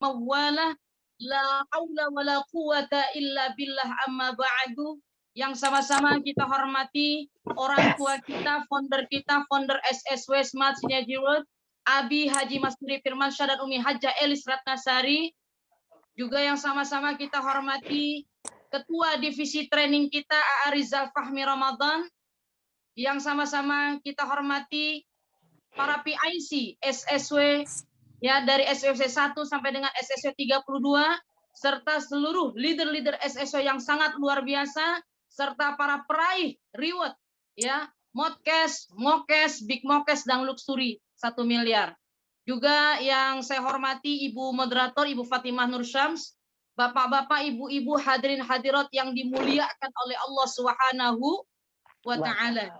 mawalah, la haula wala quwata illa billah, amma ba'du. Yang sama-sama kita hormati orang tua kita, founder SSW Smart Synergy World, Abi Haji Masuri Firmansyah dan Umi Haja Elis Ratnasari. Juga yang sama-sama kita hormati Ketua Divisi Training kita, A.A. Rizal Fahmi Ramadan. Yang sama-sama kita hormati para PIC SSW, ya, dari SSW 1 sampai dengan SSW 32, serta seluruh leader-leader SSW yang sangat luar biasa, serta para peraih reward, ya, Modcast, Mokes, Big Mokes, dan Luxury 1 miliar. Juga yang saya hormati Ibu Moderator, Ibu Fatimah Nur Syams, Bapak-bapak, Ibu-ibu, hadirin hadirat yang dimuliakan oleh Allah Subhanahu wa Ta'ala.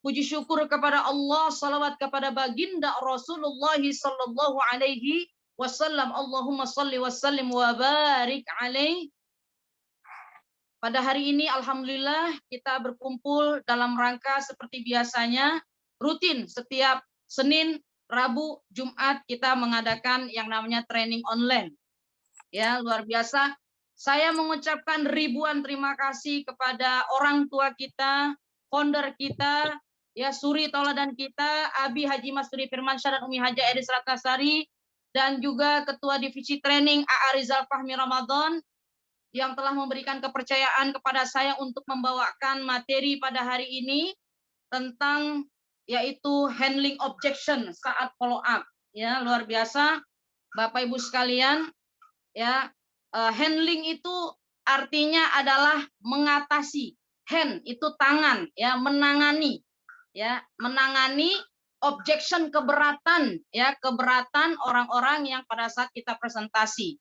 Puji syukur kepada Allah, salawat kepada baginda Rasulullah sallallahu alaihi wasallam. Allahumma salli wa sallim wa barik alaih. Pada hari ini alhamdulillah kita berkumpul dalam rangka seperti biasanya rutin setiap Senin, Rabu, Jumat kita mengadakan yang namanya training online. Ya, luar biasa. Saya mengucapkan ribuan terima kasih kepada orang tua kita, founder kita, ya, suri tauladan kita, Abi Haji Masuri Firmansyah dan Umi Haja Elis Ratnasari, dan juga Ketua Divisi Training A.A. Rizal Fahmi Ramadan yang telah memberikan kepercayaan kepada saya untuk membawakan materi pada hari ini tentang yaitu handling objection saat follow up. Ya, luar biasa Bapak Ibu sekalian, ya, handling itu artinya adalah mengatasi. Hand itu tangan, ya, menangani, ya, menangani objection, keberatan, ya, keberatan orang-orang yang pada saat kita presentasi.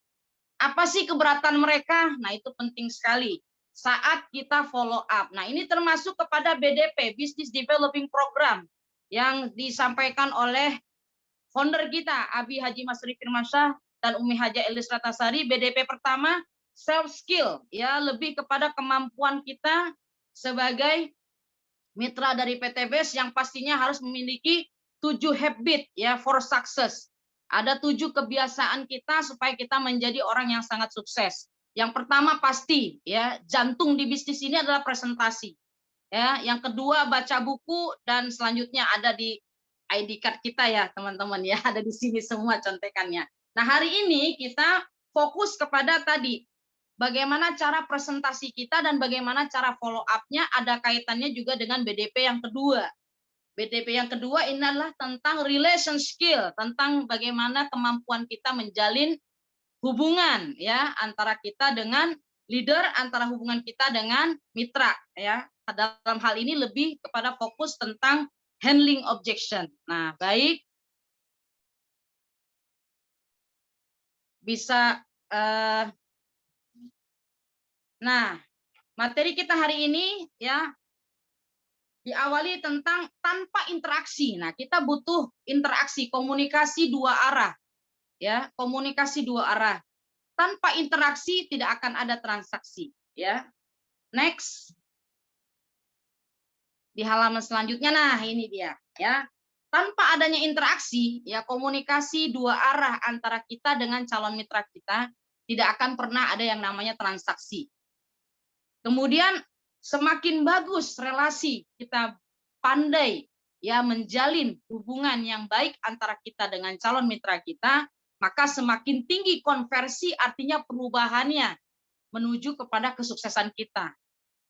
Apa sih keberatan mereka? Nah, itu penting sekali saat kita follow up. Nah, ini termasuk kepada BDP, Business Developing Program, yang disampaikan oleh founder kita, Abi Haji Masuri Firmansyah dan Umi Haja Elis Ratnasari. BDP pertama, self skill, ya, lebih kepada kemampuan kita sebagai mitra dari PTBS yang pastinya harus memiliki 7 habit, ya, for success. Ada 7 kebiasaan kita supaya kita menjadi orang yang sangat sukses. Yang pertama pasti, ya, jantung di bisnis ini adalah presentasi. Ya, yang kedua baca buku, dan selanjutnya ada di ID card kita, ya teman-teman, ya, ada di sini semua contekannya. Nah, hari ini kita fokus kepada tadi bagaimana cara presentasi kita dan bagaimana cara follow up-nya, ada kaitannya juga dengan BDP yang kedua. BDP yang kedua ini adalah tentang relation skill, tentang bagaimana kemampuan kita menjalin hubungan, ya, antara kita dengan leader, antara hubungan kita dengan mitra, ya. Dalam hal ini lebih kepada fokus tentang handling objection. Nah, baik, bisa nah, materi kita hari ini, ya, diawali tentang tanpa interaksi. Nah, kita butuh interaksi, komunikasi dua arah, ya, komunikasi dua arah. Tanpa interaksi tidak akan ada transaksi, ya. Next. Di halaman selanjutnya, nah ini dia, ya. Tanpa adanya interaksi, ya, komunikasi dua arah antara kita dengan calon mitra kita, tidak akan pernah ada yang namanya transaksi. Kemudian semakin bagus relasi kita pandai, ya, menjalin hubungan yang baik antara kita dengan calon mitra kita, maka semakin tinggi konversi, artinya perubahannya menuju kepada kesuksesan kita.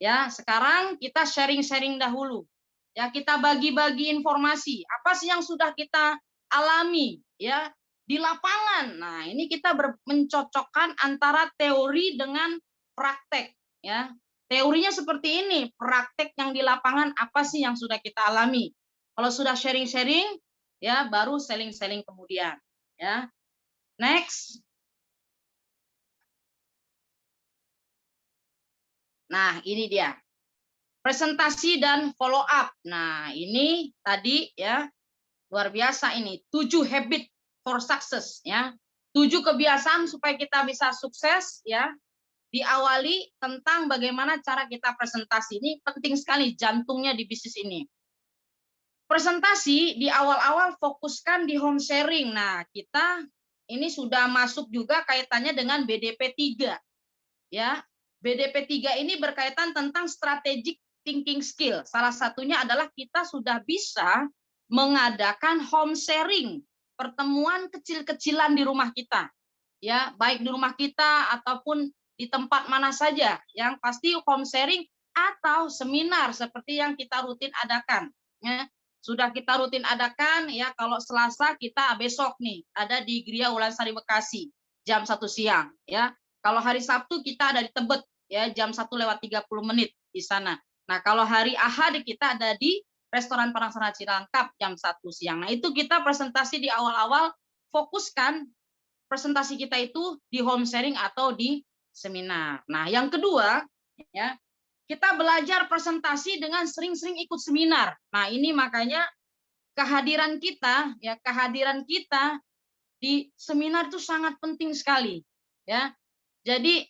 Ya, sekarang kita sharing-sharing dahulu. Ya, kita bagi-bagi informasi. Apa sih yang sudah kita alami, ya, di lapangan. Nah, ini kita mencocokkan antara teori dengan praktek, ya. Teorinya seperti ini, praktek yang di lapangan apa sih yang sudah kita alami. Kalau sudah sharing-sharing, ya, baru selling-selling kemudian, ya. Next. Nah, ini dia. Presentasi dan follow up. Nah, ini tadi, ya, luar biasa ini. 7 habit for success, ya. 7 kebiasaan supaya kita bisa sukses, ya. Diawali tentang bagaimana cara kita presentasi. Ini penting sekali, jantungnya di bisnis ini. Presentasi di awal-awal fokuskan di home sharing. Nah, kita ini sudah masuk juga kaitannya dengan BDP 3. Ya, BDP 3 ini berkaitan tentang strategic thinking skill. Salah satunya adalah kita sudah bisa mengadakan home sharing, pertemuan kecil-kecilan di rumah kita. Ya, baik di rumah kita ataupun di tempat mana saja, yang pasti home sharing atau seminar seperti yang kita rutin adakan. Ya, sudah kita rutin adakan ya, kalau Selasa kita besok nih ada di Gria Ulansari Bekasi jam 1 siang ya. Kalau hari Sabtu kita ada di Tebet ya jam 1:30 di sana. Nah, kalau hari Ahad kita ada di Restoran Panaksana Cilangkap jam 1 siang. Nah, itu kita presentasi di awal-awal, fokuskan presentasi kita itu di home sharing atau di seminar. Nah, yang kedua ya, kita belajar presentasi dengan sering-sering ikut seminar. Nah, ini makanya kehadiran kita ya, kehadiran kita di seminar itu sangat penting sekali ya. Jadi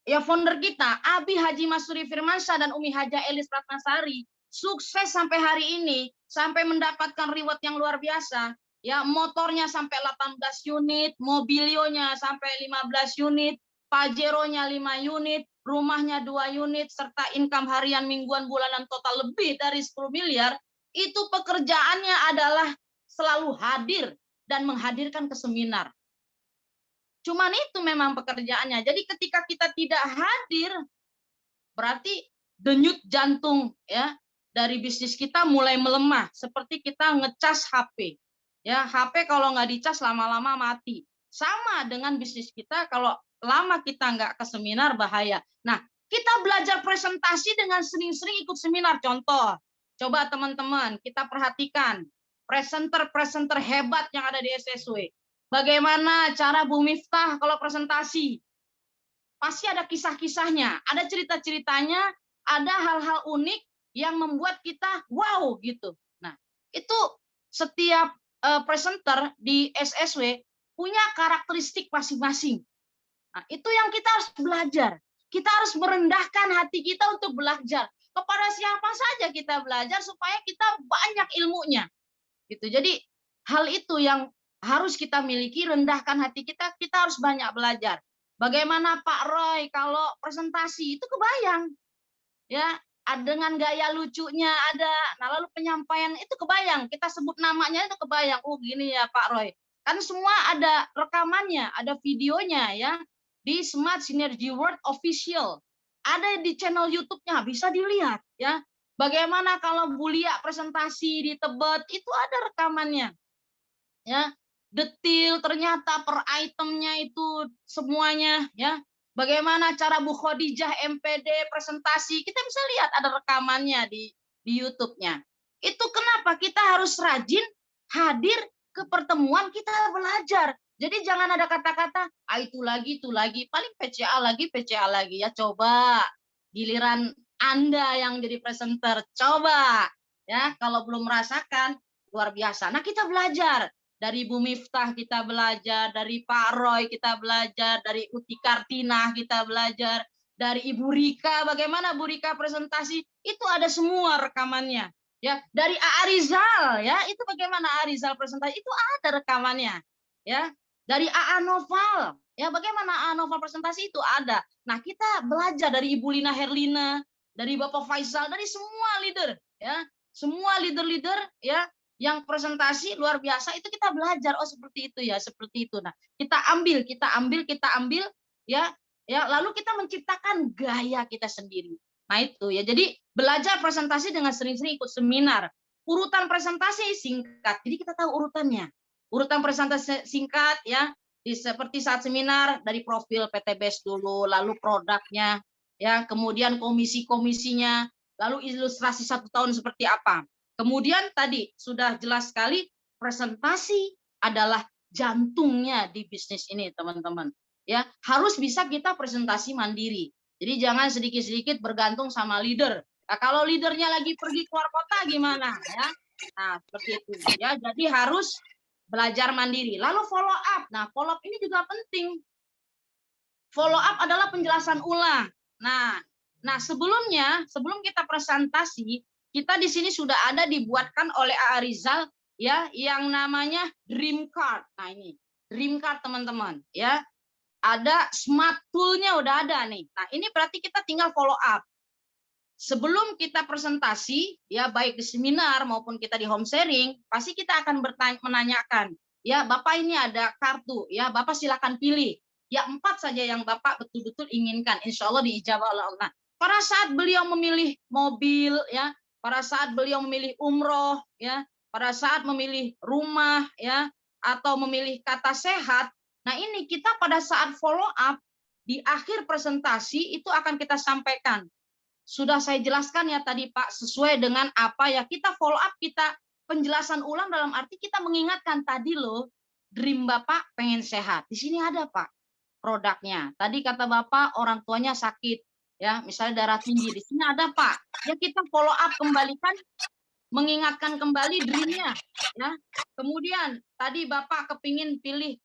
ya, founder kita Abi Haji Masuri Firmansyah dan Umi Haja Elis Ratnasari sukses sampai hari ini, sampai mendapatkan reward yang luar biasa. Ya, motornya sampai 18 unit, mobilionya sampai 15 unit, Pajero-nya 5 unit, rumahnya 2 unit, serta income harian, mingguan, bulanan total lebih dari 10 miliar. Itu pekerjaannya adalah selalu hadir dan menghadirkan ke seminar. Cuman itu memang pekerjaannya. Jadi ketika kita tidak hadir, berarti denyut jantung ya dari bisnis kita mulai melemah. Seperti kita ngecas HP. Ya, HP kalau nggak dicas lama-lama mati. Sama dengan bisnis kita, kalau lama kita nggak ke seminar bahaya. Nah, kita belajar presentasi dengan sering-sering ikut seminar. Contoh, coba teman-teman kita perhatikan presenter-presenter hebat yang ada di SSW. Bagaimana cara Bu Miftah kalau presentasi? Pasti ada kisah-kisahnya, ada cerita-ceritanya, ada hal-hal unik yang membuat kita wow gitu. Nah, itu setiap presenter di SSW punya karakteristik masing-masing. Nah, itu yang kita harus belajar. Kita harus merendahkan hati kita untuk belajar. Kepada siapa saja kita belajar supaya kita banyak ilmunya. Gitu. Jadi hal itu yang harus kita miliki, rendahkan hati kita, kita harus banyak belajar. Bagaimana Pak Roy kalau presentasi itu kebayang, ya, dengan gaya lucunya ada, nah lalu penyampaian itu kebayang, kita sebut namanya itu kebayang, oh gini ya Pak Roy, kan semua ada rekamannya, ada videonya ya, di Smart Synergy World Official, ada di channel YouTube-nya, bisa dilihat ya. Bagaimana kalau Bu Lia presentasi di Tebet, itu ada rekamannya, ya. Detil ternyata per itemnya itu semuanya ya. Bagaimana cara Bu Khadijah MPD presentasi, kita bisa lihat ada rekamannya di YouTube-nya. Itu kenapa kita harus rajin hadir ke pertemuan, kita belajar. Jadi jangan ada kata-kata, itu lagi, paling PCA lagi ya. Coba giliran Anda yang jadi presenter, coba ya, kalau belum merasakan luar biasa. Nah, kita belajar. Dari Bu Miftah kita belajar, dari Pak Roy kita belajar, dari Uti Kartinah kita belajar, dari Ibu Rika, bagaimana Bu Rika presentasi, itu ada semua rekamannya. Ya, dari A.A. Rizal ya, itu bagaimana A.A. Rizal presentasi, itu ada rekamannya. Ya, dari A.A. Noval, ya bagaimana A.A. Noval presentasi itu ada. Nah, kita belajar dari Ibu Lina Herlina, dari Bapak Faisal, dari semua leader ya. Semua leader-leader ya yang presentasi luar biasa, itu kita belajar, oh seperti itu ya, seperti itu. Nah, kita ambil ya, lalu kita menciptakan gaya kita sendiri. Nah, itu ya. Jadi belajar presentasi dengan sering-sering ikut seminar. Urutan presentasi singkat. Jadi kita tahu urutannya. Urutan presentasi singkat ya, seperti saat seminar dari profil PTBS dulu, lalu produknya ya, kemudian komisi-komisinya, lalu ilustrasi 1 tahun seperti apa. Kemudian tadi sudah jelas sekali, presentasi adalah jantungnya di bisnis ini, teman-teman. Ya, harus bisa kita presentasi mandiri. Jadi jangan sedikit-sedikit bergantung sama leader. Nah, kalau leadernya lagi pergi keluar kota gimana ya? Nah, seperti itu ya. Jadi harus belajar mandiri. Lalu follow up. Nah, follow up ini juga penting. Follow up adalah penjelasan ulang. Nah, sebelum kita presentasi, kita di sini sudah ada dibuatkan oleh A.A. Rizal ya yang namanya Dream Card. Nah, ini Dream Card teman-teman, ya. Ada smart tool-nya udah ada nih. Nah, ini berarti kita tinggal follow up. Sebelum kita presentasi, ya baik di seminar maupun kita di home sharing, pasti kita akan menanyakan, ya Bapak ini ada kartu, ya Bapak silakan pilih. Ya 4 saja yang Bapak betul-betul inginkan, insya Allah diijabah oleh Allah. Pada saat beliau memilih mobil, ya, pada saat beliau memilih umroh, ya, pada saat memilih rumah, ya, atau memilih kata sehat, nah ini kita pada saat follow up di akhir presentasi itu akan kita sampaikan. Sudah saya jelaskan ya tadi Pak, sesuai dengan apa ya kita follow up, kita penjelasan ulang dalam arti kita mengingatkan tadi loh, dream Bapak pengen sehat. Di sini ada Pak produknya. Tadi kata Bapak orang tuanya sakit, ya misalnya darah tinggi. Di sini ada Pak. Ya kita follow up kembalikan, mengingatkan kembali dreamnya. Ya. Kemudian tadi Bapak kepingin pilih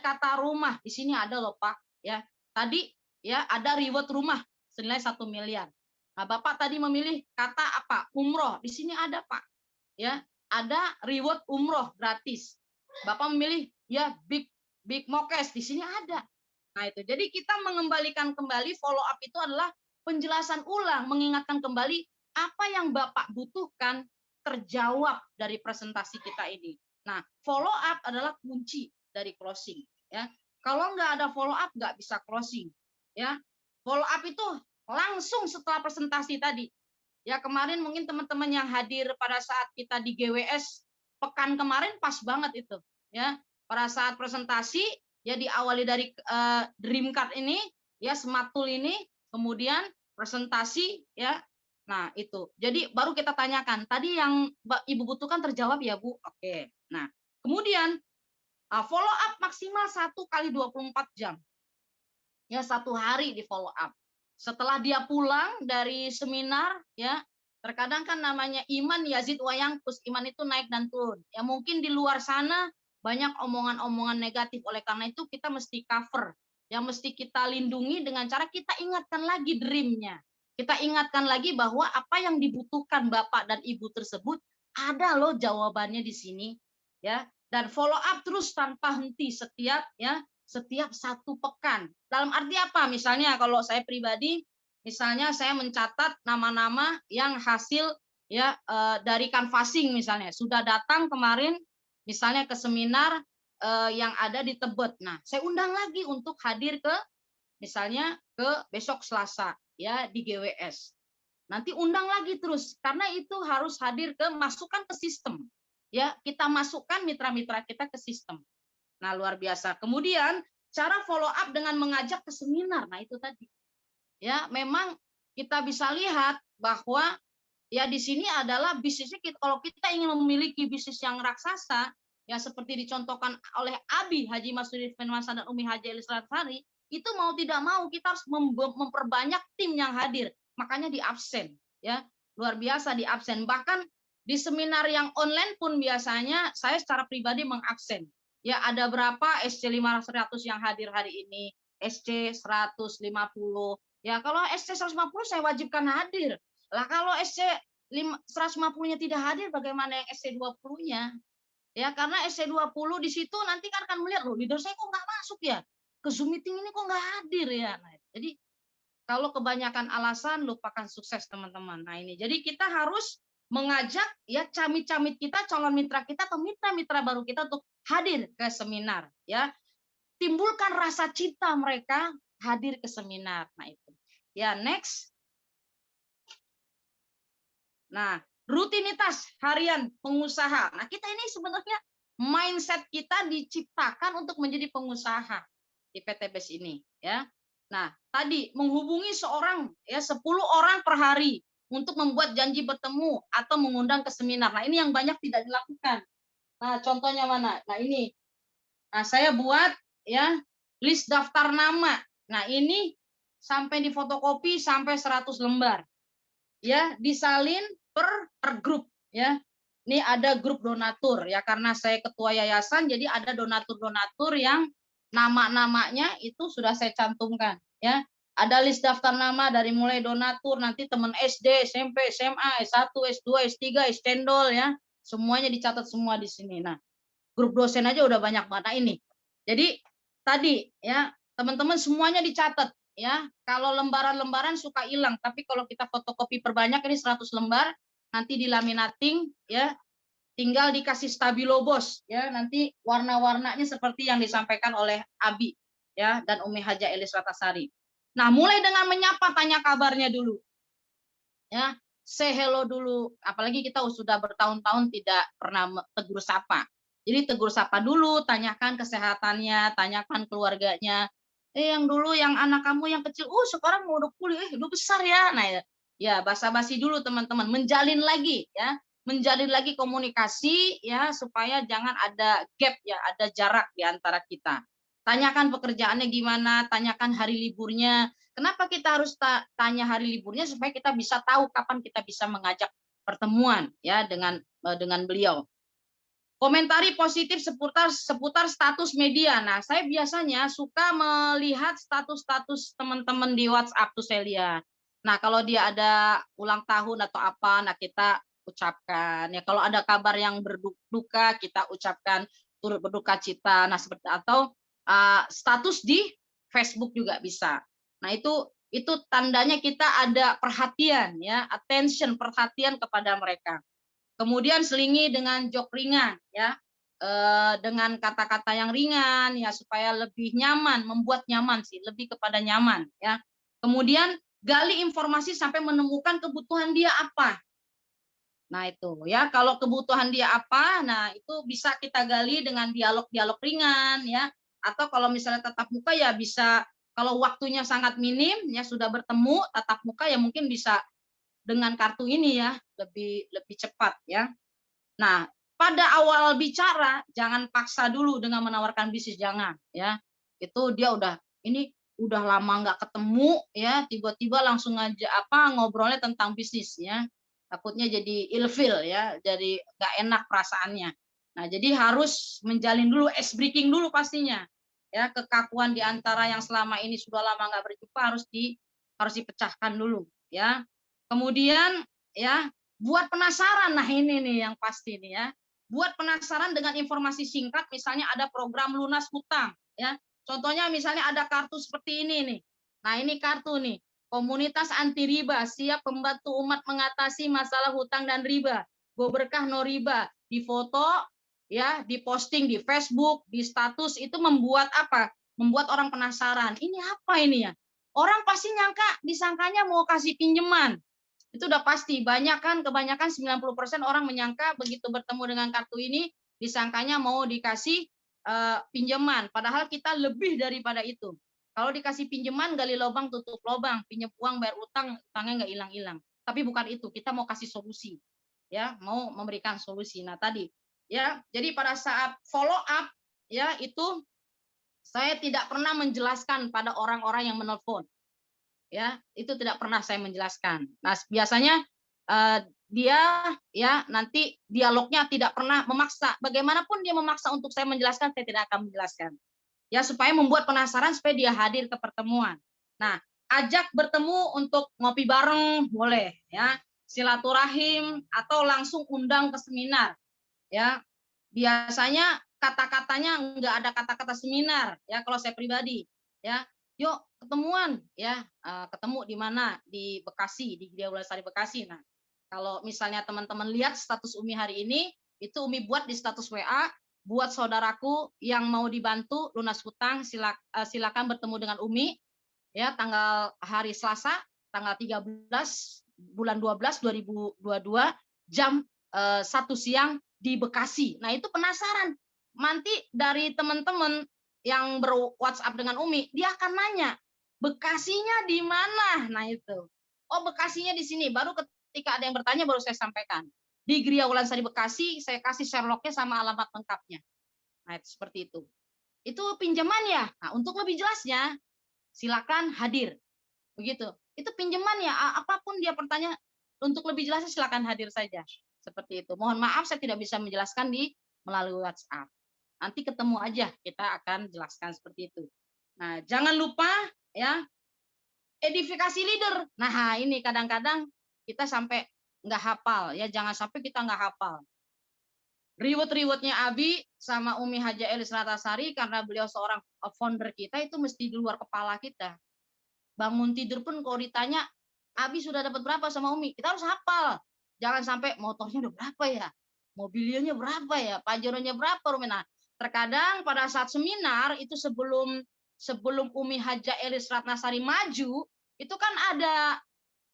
kata rumah. Di sini ada loh Pak. Ya. Tadi ya ada reward rumah senilai 1 miliar. Nah, Bapak tadi memilih kata apa? Umroh. Di sini ada, Pak. Ya, ada reward umroh gratis. Bapak memilih ya big mokes. Di sini ada. Nah, itu. Jadi kita mengembalikan kembali, follow up itu adalah penjelasan ulang, mengingatkan kembali apa yang Bapak butuhkan terjawab dari presentasi kita ini. Nah, follow up adalah kunci dari closing, ya. Kalau nggak ada follow up nggak bisa closing, ya. Follow up itu langsung setelah presentasi tadi. Ya kemarin mungkin teman-teman yang hadir pada saat kita di GWS pekan kemarin pas banget itu. Ya pada saat presentasi ya diawali dari Dream Card ini, ya Smart Tool ini, kemudian presentasi ya. Nah itu. Jadi baru kita tanyakan tadi yang Ibu butuhkan terjawab ya Bu. Oke. Nah kemudian follow up maksimal 1 kali 24 jam. Ya 1 hari di follow up. Setelah dia pulang dari seminar, ya terkadang kan namanya iman yazid wayangkus, iman itu naik dan turun. Ya mungkin di luar sana banyak omongan-omongan negatif, oleh karena itu kita mesti cover. Yang mesti kita lindungi dengan cara kita ingatkan lagi dreamnya. Kita ingatkan lagi bahwa apa yang dibutuhkan Bapak dan Ibu tersebut ada loh jawabannya di sini, ya. Dan follow up terus tanpa henti setiap 1 pekan. Dalam arti apa? Misalnya kalau saya pribadi, misalnya saya mencatat nama-nama yang hasil ya dari canvassing misalnya sudah datang kemarin misalnya ke seminar yang ada di Tebet. Nah, saya undang lagi untuk hadir ke misalnya ke besok Selasa ya di GWS. Nanti undang lagi terus karena itu harus hadir ke masukkan ke sistem. Ya, kita masukkan mitra-mitra kita ke sistem. Nah, luar biasa. Kemudian cara follow up dengan mengajak ke seminar. Nah, itu tadi. Ya, memang kita bisa lihat bahwa ya di sini adalah bisnisnya kalau kita ingin memiliki bisnis yang raksasa, ya seperti dicontohkan oleh Abi Haji Masudi Fenwasa dan Umi Haji Elis Ratsari, itu mau tidak mau kita harus memperbanyak tim yang hadir. Makanya di absen, ya. Luar biasa di absen. Bahkan di seminar yang online pun biasanya saya secara pribadi mengabsen. Ya, ada berapa SC 500 yang hadir hari ini, SC 150. Ya, kalau SC 150 saya wajibkan hadir. Lah kalau SC 150-nya tidak hadir, bagaimana yang SC 20-nya? Ya, karena SC 20 di situ nanti kan akan melihat loh, leader saya kok nggak masuk ya? Ke Zoom meeting ini kok nggak hadir ya? Nah, jadi kalau kebanyakan alasan lupakan sukses teman-teman. Nah ini, jadi kita harus mengajak ya camit-camit kita, calon mitra kita atau mitra-mitra baru kita untuk hadir ke seminar. Ya, timbulkan rasa cinta mereka hadir ke seminar. Nah itu. Ya next. Nah rutinitas harian pengusaha. Nah kita ini sebenarnya mindset kita diciptakan untuk menjadi pengusaha di PTBS ini. Ya. Nah, tadi menghubungi seorang ya 10 orang per hari untuk membuat janji bertemu atau mengundang ke seminar. Nah, ini yang banyak tidak dilakukan. Nah, contohnya mana? Nah, ini. Nah, saya buat ya list daftar nama. Nah, ini sampai difotokopi sampai 100 lembar. Ya, disalin per grup ya. Ini ada grup donatur ya, karena saya ketua yayasan jadi ada donatur-donatur yang nama-namanya itu sudah saya cantumkan ya. Ada list daftar nama dari mulai donatur nanti teman SD, SMP, SMA, S1, S2, S3, S-cendol ya. Semuanya dicatat semua di sini. Nah, grup dosen aja udah banyak banget. Nah, ini. Jadi tadi ya, teman-teman semuanya dicatat ya. Kalau lembaran-lembaran suka hilang, tapi kalau kita fotokopi perbanyak ini 100 lembar, nanti dilaminating ya, tinggal dikasih stabilo bos ya, nanti warna-warnanya seperti yang disampaikan oleh Abi ya dan Umi Haja Elis Ratasari. Nah, mulai dengan menyapa, tanya kabarnya dulu ya, say hello dulu, apalagi kita sudah bertahun-tahun tidak pernah tegur sapa. Jadi tegur sapa dulu, tanyakan kesehatannya, tanyakan keluarganya. Yang dulu yang anak kamu yang kecil, sekarang mau udah kuliah, udah besar ya. Nah, ya basa-basi dulu teman-teman, menjalin lagi ya, menjalin lagi komunikasi ya, supaya jangan ada gap ya, ada jarak di antara kita. Tanyakan pekerjaannya gimana, tanyakan hari liburnya. Kenapa kita harus tanya hari liburnya? Supaya kita bisa tahu kapan kita bisa mengajak pertemuan ya dengan beliau. Komentari positif seputar status media. Nah, saya biasanya suka melihat status-status teman-teman di WhatsApp tuh saya lihat. Nah, kalau dia ada ulang tahun atau apa, nah kita ucapkan. Ya, kalau ada kabar yang berduka, kita ucapkan turut berduka cita. Nah, seperti atau status di Facebook juga bisa. Nah, itu tandanya kita ada perhatian ya, attention, perhatian kepada mereka. Kemudian selingi dengan jok ringan ya, dengan kata-kata yang ringan ya, supaya lebih nyaman, membuat nyaman sih, lebih kepada nyaman ya. Kemudian gali informasi sampai menemukan kebutuhan dia apa. Nah itu ya, kalau kebutuhan dia apa, nah itu bisa kita gali dengan dialog-dialog ringan ya. Atau kalau misalnya tatap muka ya bisa, kalau waktunya sangat minim ya, sudah bertemu tatap muka ya mungkin bisa dengan kartu ini ya, lebih lebih cepat ya. Nah, pada awal bicara jangan paksa dulu dengan menawarkan bisnis, jangan ya. Itu dia ini udah lama nggak ketemu ya, tiba-tiba langsung aja ngobrolnya tentang bisnis ya. Takutnya jadi ilfil ya, jadi nggak enak perasaannya. Nah, jadi harus menjalin dulu ice breaking dulu pastinya. Ya, kekakuan di antara yang selama ini sudah lama nggak berjumpa harus dipecahkan dulu ya. Kemudian ya, buat penasaran. Nah, ini nih yang pasti nih ya. Buat penasaran dengan informasi singkat, misalnya ada program lunas hutang ya. Contohnya misalnya ada kartu seperti ini nih. Nah, ini kartu nih. Komunitas anti riba siap membantu umat mengatasi masalah hutang dan riba. Go berkah no riba. Di foto ya, diposting di Facebook, di status, itu membuat apa? Membuat orang penasaran. Ini apa ini ya? Orang pasti disangkanya mau kasih pinjaman. Itu udah pasti, kebanyakan 90% orang menyangka begitu bertemu dengan kartu ini disangkanya mau dikasih pinjaman, padahal kita lebih daripada itu. Kalau dikasih pinjaman gali lubang tutup lubang, pinjam uang bayar utang, utangnya nggak hilang-hilang. Tapi bukan itu, kita mau kasih solusi. Ya, mau memberikan solusi. Nah, tadi ya, jadi pada saat follow up ya, itu saya tidak pernah menjelaskan pada orang-orang yang menelpon ya, itu tidak pernah saya menjelaskan. Nah, biasanya dia ya nanti dialognya tidak pernah memaksa. Bagaimanapun dia memaksa untuk saya menjelaskan, saya tidak akan menjelaskan. Ya, supaya membuat penasaran supaya dia hadir ke pertemuan. Nah, ajak bertemu untuk ngopi bareng boleh ya, silaturahim atau langsung undang ke seminar ya. Biasanya kata-katanya enggak ada kata-kata seminar ya kalau saya pribadi ya. Yuk ketemuan ya, ketemu di mana? Di Bekasi, di Gria Wulandari Bekasi. Nah, kalau misalnya teman-teman lihat status Umi hari ini, itu Umi buat di status WA, buat saudaraku yang mau dibantu lunas hutang silakan bertemu dengan Umi ya, tanggal hari Selasa tanggal 13 bulan 12 2022 jam 1 siang di Bekasi. Nah, itu penasaran. Nanti dari teman-teman yang ber-WhatsApp dengan Umi, dia akan nanya, Bekasinya di mana? Nah, itu. Oh, Bekasinya di sini. Baru ketika ada yang bertanya, baru saya sampaikan. Di Gria Wulandari Bekasi, saya kasih Sherlocknya sama alamat lengkapnya. Nah, itu seperti itu. Itu pinjaman ya. Nah, untuk lebih jelasnya, silakan hadir. Begitu. Itu pinjaman ya, apapun dia bertanya, untuk lebih jelasnya silakan hadir saja. Seperti itu. Mohon maaf saya tidak bisa menjelaskan melalui WhatsApp. Nanti ketemu aja kita akan jelaskan seperti itu. Nah, jangan lupa ya, edifikasi leader. Nah, ini kadang-kadang kita sampai nggak hafal ya, jangan sampai kita nggak hafal. Reward-rewardnya Abi sama Umi Haja Elis Ratasari karena beliau seorang founder kita itu mesti di luar kepala kita. Bangun tidur pun kalau ditanya, Abi sudah dapat berapa sama Umi? Kita harus hafal. Jangan sampai motornya udah berapa ya? Mobilnya berapa ya? Pajeronya berapa? Nah, terkadang pada saat seminar itu sebelum Umi Haja Elis Ratnasari maju, itu kan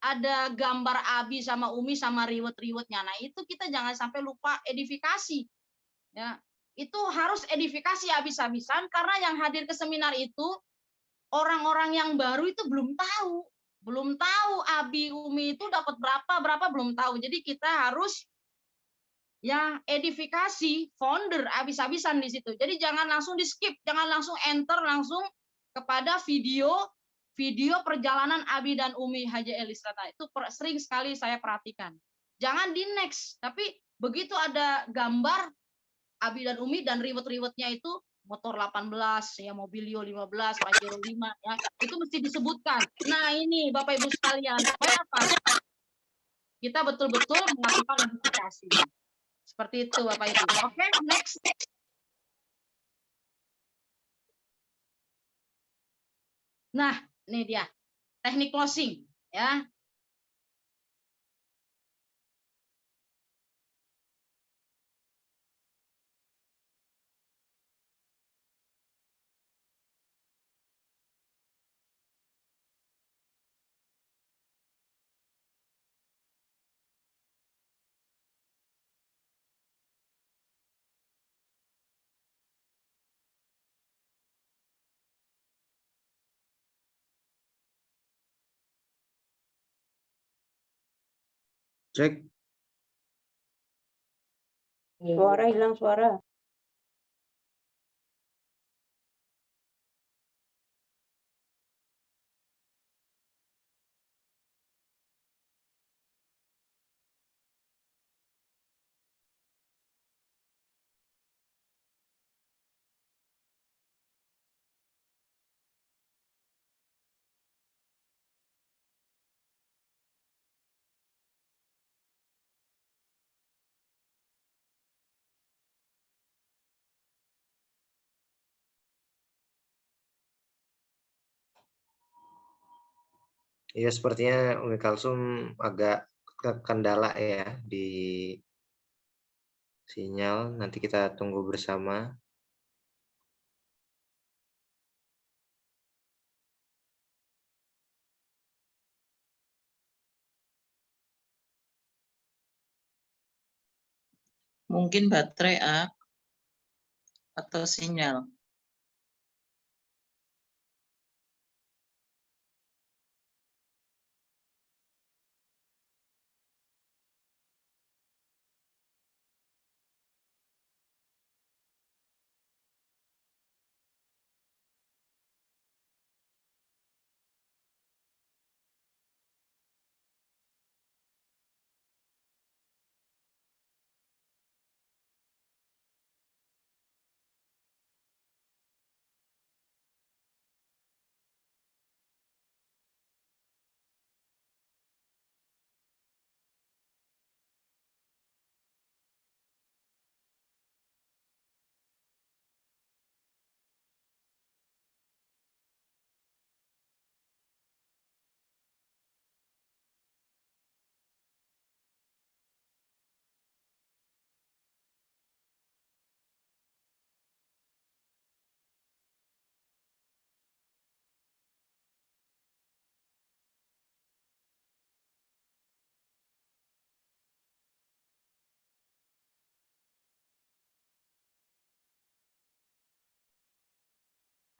ada gambar Abi sama Umi sama reward-rewardnya. Nah, itu kita jangan sampai lupa edifikasi. Ya, itu harus edifikasi habis-habisan karena yang hadir ke seminar itu orang-orang yang baru itu belum tahu Abi Umi itu dapat berapa belum tahu. Jadi kita harus ya edifikasi founder habis-habisan di situ. Jadi jangan langsung di skip, jangan langsung enter langsung kepada video perjalanan Abi dan Umi Haja Elis Rata. Itu sering sekali saya perhatikan. Jangan di next, tapi begitu ada gambar Abi dan Umi dan reward-rewardnya itu motor 18, ya mobilio 15, Pajero 5, ya itu mesti disebutkan. Nah ini Bapak Ibu sekalian, supaya apa? Kita betul-betul melakukan edifikasi. Seperti itu Bapak Ibu. Oke, next. Nah, ini dia teknik closing, ya. Cek. Suara hilang suara. Ya sepertinya Umi Kalsum agak kendala ya di sinyal. Nanti kita tunggu bersama. Mungkin baterai atau sinyal.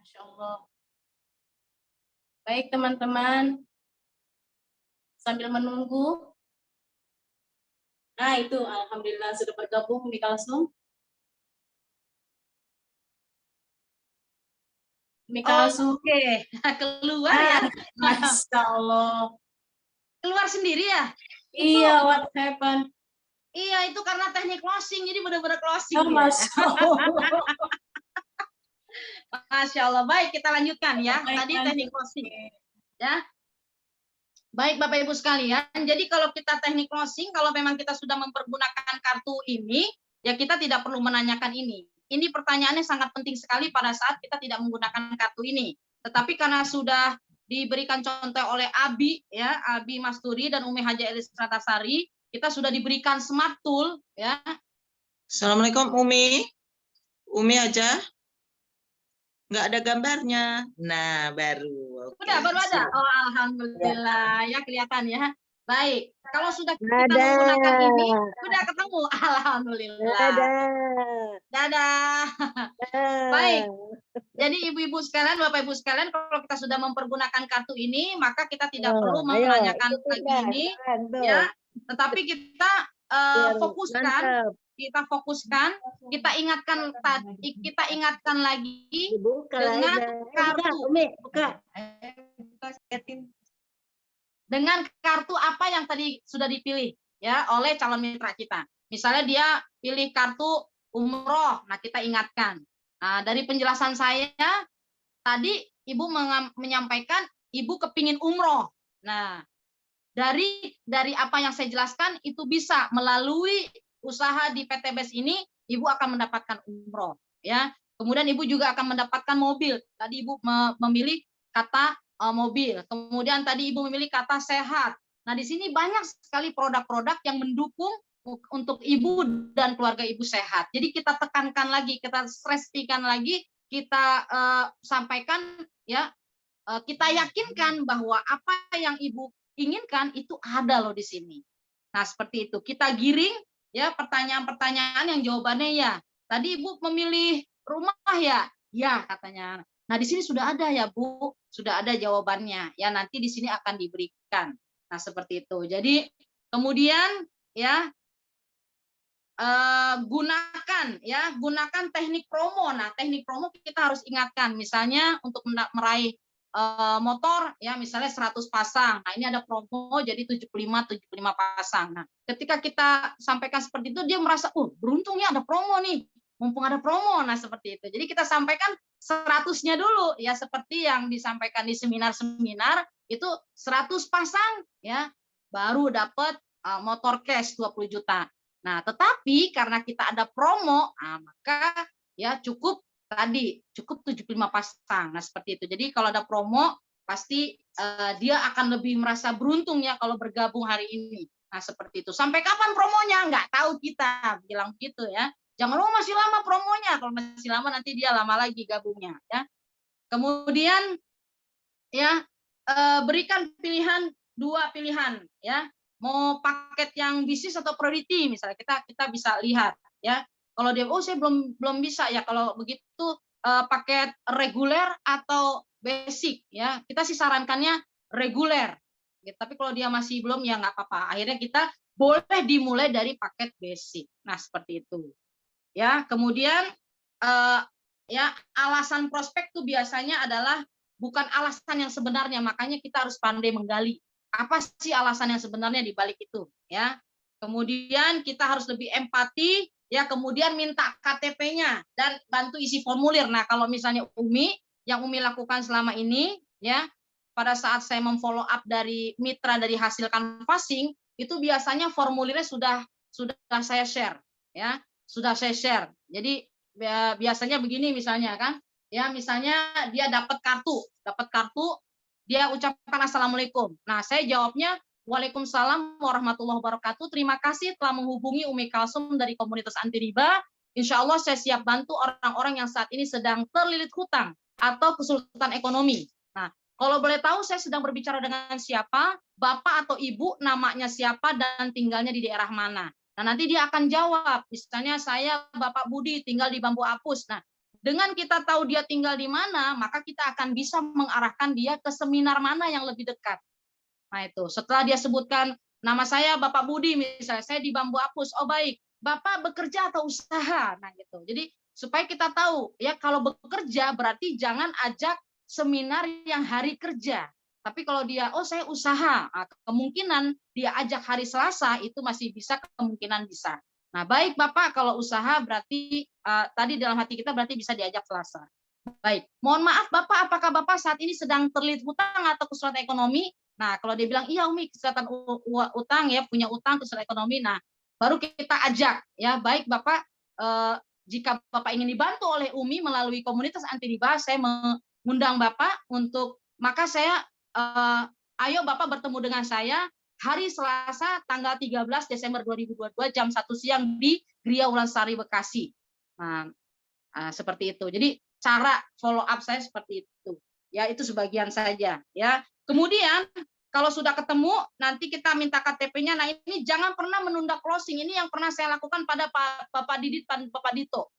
Masya Allah. Baik teman-teman, sambil menunggu. Nah itu alhamdulillah sudah bergabung Umi Kalsum. Umi Kalsum, oke. Keluar ya. Masya Allah. Keluar sendiri ya? Iya, what happened? Iya, itu karena teknik closing, jadi benar-benar closing. Oh, Masya Allah. Masya Allah. Baik, kita lanjutkan ya. Tadi teknik closing. Ya. Baik Bapak Ibu sekalian, jadi kalau kita teknik closing, kalau memang kita sudah mempergunakan kartu ini, ya kita tidak perlu menanyakan ini. Ini pertanyaannya sangat penting sekali pada saat kita tidak menggunakan kartu ini. Tetapi karena sudah diberikan contoh oleh Abi, ya, Abi Masturi dan Umi Haja Elis Ratasari, kita sudah diberikan smart tool, ya. Assalamualaikum Umi. Umi aja. Nggak ada gambarnya. Nah, baru. Oke, Baru ada. siap. Oh, alhamdulillah, ya kelihatan ya. Baik, kalau sudah kita Ada. menggunakan ini, sudah ketemu. Alhamdulillah. Dadah. Baik. Jadi ibu-ibu sekalian, bapak-ibu sekalian, kalau kita sudah mempergunakan kartu ini, maka kita tidak perlu menanyakan lagi ini, ya. Tetapi kita fokuskan, kita ingatkan lagi dengan kartu. Dengan kartu apa yang tadi sudah dipilih, ya, oleh calon mitra kita. Misalnya dia pilih kartu umroh, nah kita ingatkan. Nah, dari penjelasan saya tadi ibu menyampaikan ibu kepingin umroh. Nah, dari apa yang saya jelaskan itu bisa melalui usaha di PT BES ini ibu akan mendapatkan umroh, ya. Kemudian ibu juga akan mendapatkan mobil. Tadi ibu memilih kata mobil. Kemudian tadi ibu memilih kata sehat. Nah, di sini banyak sekali produk-produk yang mendukung untuk ibu dan keluarga ibu sehat. Jadi kita tekankan lagi, kita stresskan lagi, kita sampaikan, ya, kita yakinkan bahwa apa yang ibu inginkan itu ada loh di sini. Nah, seperti itu. Kita giring, ya, pertanyaan-pertanyaan yang jawabannya ya. Tadi ibu memilih rumah ya, ya katanya. Nah, di sini sudah ada ya Bu, sudah ada jawabannya. Ya, nanti di sini akan diberikan. Nah, seperti itu. Jadi kemudian ya gunakan teknik promo. Nah, teknik promo kita harus ingatkan. Misalnya untuk meraih motor ya misalnya 100 pasang. Nah, ini ada promo jadi 75 pasang. Nah, ketika kita sampaikan seperti itu dia merasa, beruntung ya ada promo nih. Mumpung ada promo. Nah, seperti itu. Jadi kita sampaikan 100-nya dulu ya seperti yang disampaikan di seminar-seminar itu 100 pasang ya baru dapat motor cash 20 juta. Nah, tetapi karena kita ada promo, maka ya cukup 75 pasang. Nah, seperti itu. Jadi kalau ada promo pasti dia akan lebih merasa beruntung ya kalau bergabung hari ini. Nah, seperti itu. Sampai kapan promonya? Nggak tahu kita bilang gitu ya. Jangan masih lama promonya. Kalau masih lama nanti dia lama lagi gabungnya ya. Kemudian ya berikan dua pilihan ya. Mau paket yang bisnis atau priority misalnya kita bisa lihat ya. Kalau dia saya belum bisa ya kalau begitu paket reguler atau basic ya. Kita sih sarankannya reguler. Ya, tapi kalau dia masih belum ya nggak apa-apa. Akhirnya kita boleh dimulai dari paket basic. Nah, seperti itu. Ya, kemudian ya alasan prospek itu biasanya adalah bukan alasan yang sebenarnya, makanya kita harus pandai menggali apa sih alasan yang sebenarnya di balik itu, ya. Kemudian kita harus lebih empati, ya. Kemudian minta KTP-nya dan bantu isi formulir. Nah, kalau misalnya yang Umi lakukan selama ini, ya, pada saat saya memfollow up dari mitra dari hasil canvassing, itu biasanya formulirnya sudah saya share, ya. Sudah saya share. Jadi biasanya begini misalnya kan, ya misalnya dia dapat kartu, dia ucapkan assalamualaikum. Nah saya jawabnya waalaikumsalam warahmatullahi wabarakatuh. Terima kasih telah menghubungi Umi Kalsum dari komunitas anti riba. Insya Allah saya siap bantu orang-orang yang saat ini sedang terlilit hutang atau kesulitan ekonomi. Nah kalau boleh tahu saya sedang berbicara dengan siapa, bapak atau ibu, namanya siapa dan tinggalnya di daerah mana. Nah, nanti dia akan jawab, misalnya saya Bapak Budi tinggal di Bambu Apus. Nah, dengan kita tahu dia tinggal di mana, maka kita akan bisa mengarahkan dia ke seminar mana yang lebih dekat. Nah, itu. Setelah dia sebutkan nama saya Bapak Budi, misalnya saya di Bambu Apus. Oh, baik. Bapak bekerja atau usaha? Nah, gitu. Jadi, supaya kita tahu, ya kalau bekerja berarti jangan ajak seminar yang hari kerja. Tapi kalau dia, saya usaha, kemungkinan dia ajak hari Selasa itu masih bisa, kemungkinan bisa. Nah, baik Bapak, kalau usaha berarti tadi dalam hati kita berarti bisa diajak Selasa. Baik, mohon maaf Bapak, apakah Bapak saat ini sedang terlilit hutang atau kesulitan ekonomi? Nah, kalau dia bilang, iya Umi, kesulitan utang ya, punya utang, kesulitan ekonomi, nah baru kita ajak, ya baik Bapak, jika Bapak ingin dibantu oleh Umi melalui komunitas anti riba, saya mengundang Bapak untuk, maka saya ayo Bapak bertemu dengan saya hari Selasa tanggal 13 Desember 2022 jam 1 siang di Gria Ulansari Bekasi. Nah, seperti itu. Jadi cara follow up saya seperti itu. Ya, itu sebagian saja ya. Kemudian kalau sudah ketemu nanti kita minta KTP-nya. Nah, ini jangan pernah menunda closing. Ini yang pernah saya lakukan pada Bapak Didit dan Bapak Dito.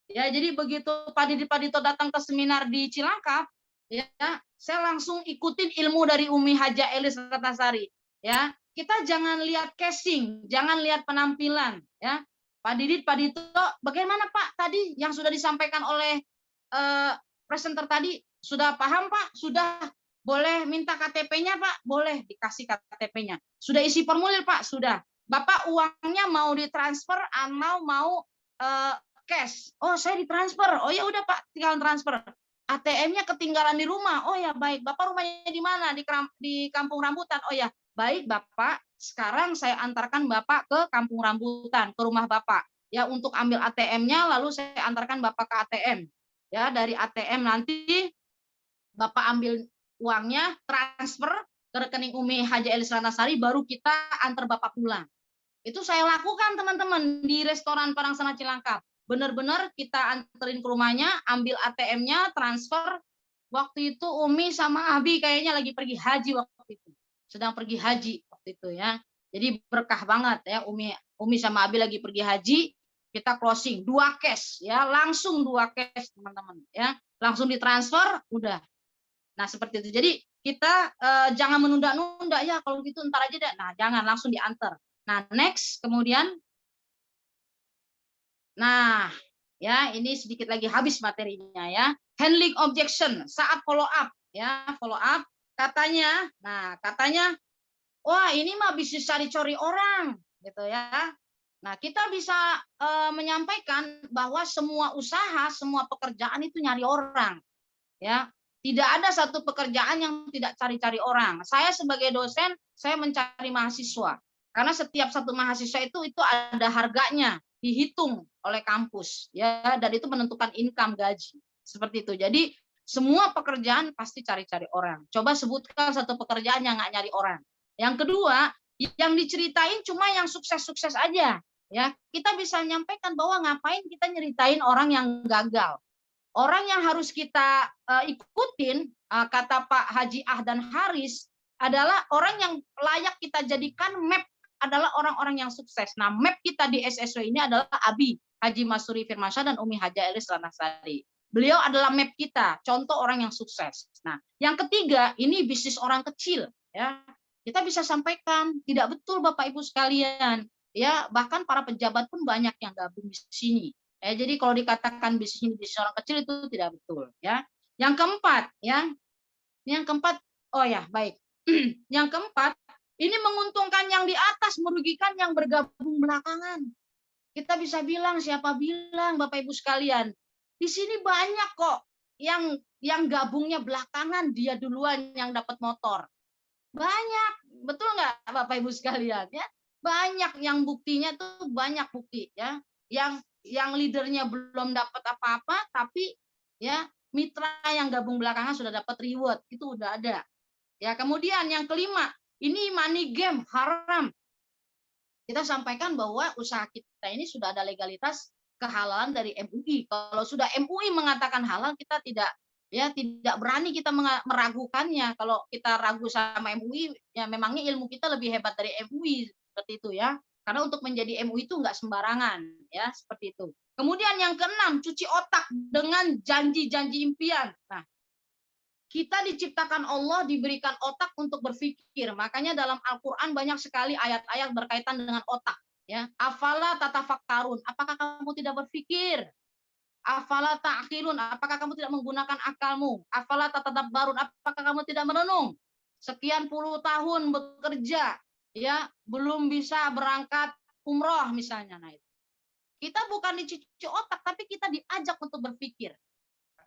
Ya, jadi begitu Pak Didit Pak Dito datang ke seminar di Cilangkap, ya, saya langsung ikutin ilmu dari Umi Haja Elis Ratnasari. Ya, kita jangan lihat casing, jangan lihat penampilan, ya. Pak Didit, Pak Dito, bagaimana Pak tadi yang sudah disampaikan oleh presenter tadi? Sudah paham Pak? Sudah boleh minta KTP-nya Pak? Boleh dikasih KTP-nya. Sudah isi formulir Pak? Sudah. Bapak uangnya mau ditransfer atau mau cash? Oh, saya ditransfer. Oh ya udah Pak, tinggal transfer. ATM-nya ketinggalan di rumah. Oh ya baik. Bapak rumahnya di mana? Di Kampung Rambutan. Oh ya baik Bapak. Sekarang saya antarkan Bapak ke Kampung Rambutan, ke rumah Bapak. Ya, untuk ambil ATM-nya, lalu saya antarkan Bapak ke ATM. Ya, dari ATM nanti Bapak ambil uangnya, transfer ke rekening Umi Haja Elis Ratnasari, baru kita antar Bapak pulang. Itu saya lakukan teman-teman di restoran Parangsana Cilangkap. Benar-benar kita anterin ke rumahnya, ambil ATM-nya, transfer. Waktu itu Umi sama Abi kayaknya lagi pergi haji waktu itu. Sedang pergi haji waktu itu ya. Jadi berkah banget ya, Umi sama Abi lagi pergi haji, kita closing 2 cash ya, langsung 2 cash teman-teman ya. Langsung ditransfer udah. Nah, seperti itu. Jadi kita jangan menunda-nunda ya, kalau gitu ntar aja deh. Nah, jangan, langsung diantar. Nah, next kemudian. Nah, ya ini sedikit lagi habis materinya ya. Handling objection saat follow up ya, follow up. Katanya, wah ini mah bisnis cari-cari orang, gitu ya. Nah, kita bisa menyampaikan bahwa semua usaha, semua pekerjaan itu nyari orang, ya. Tidak ada satu pekerjaan yang tidak cari-cari orang. Saya sebagai dosen, saya mencari mahasiswa, karena setiap satu mahasiswa itu ada harganya, dihitung oleh kampus, ya, dan itu menentukan income gaji, seperti itu. Jadi semua pekerjaan pasti cari-cari orang. Coba sebutkan satu pekerjaan yang nggak nyari orang. Yang kedua, yang diceritain cuma yang sukses-sukses aja. Ya, kita bisa menyampaikan bahwa ngapain kita nyeritain orang yang gagal. Orang yang harus kita ikutin, kata Pak Haji Ahdan Haris, adalah orang yang layak kita jadikan map adalah orang-orang yang sukses. Nah, map kita di SSW ini adalah Abi Haji Masuri Firmansyah dan Umi Haja Elis Ratnasari. Beliau adalah map kita, contoh orang yang sukses. Nah, yang ketiga, ini bisnis orang kecil, ya. Kita bisa sampaikan, tidak betul Bapak Ibu sekalian, ya, bahkan para pejabat pun banyak yang gabung di sini. Ya, jadi kalau dikatakan bisnis ini bisnis orang kecil itu tidak betul, ya. Yang keempat, ya. Yang keempat, oh ya, baik. Yang keempat, ini menguntungkan yang di atas, merugikan yang bergabung belakangan. Kita bisa bilang, siapa bilang Bapak Ibu sekalian, di sini banyak kok yang gabungnya belakangan, dia duluan yang dapat motor. Banyak, betul nggak Bapak Ibu sekalian ya? Banyak yang buktinya tuh banyak bukti ya. Yang leadernya belum dapat apa-apa, tapi ya mitra yang gabung belakangan sudah dapat reward, itu udah ada. Ya, kemudian yang kelima, ini money game haram. Kita sampaikan bahwa usaha kita ini sudah ada legalitas kehalalan dari MUI. Kalau sudah MUI mengatakan halal, kita tidak berani kita meragukannya. Kalau kita ragu sama MUI, ya memangnya ilmu kita lebih hebat dari MUI, seperti itu ya. Karena untuk menjadi MUI itu nggak sembarangan, ya, seperti itu. Kemudian yang keenam, cuci otak dengan janji-janji impian. Nah, kita diciptakan Allah, diberikan otak untuk berpikir. Makanya dalam Al-Quran banyak sekali ayat-ayat berkaitan dengan otak. Ya, afala tatafakkarun, apakah kamu tidak berpikir? Afala ta'qilun, apakah kamu tidak menggunakan akalmu? Afala tatadabbarun, apakah kamu tidak merenung? Sekian puluh tahun bekerja, ya, belum bisa berangkat umroh misalnya. Nah, itu. Kita bukan dicuci otak, tapi kita diajak untuk berpikir.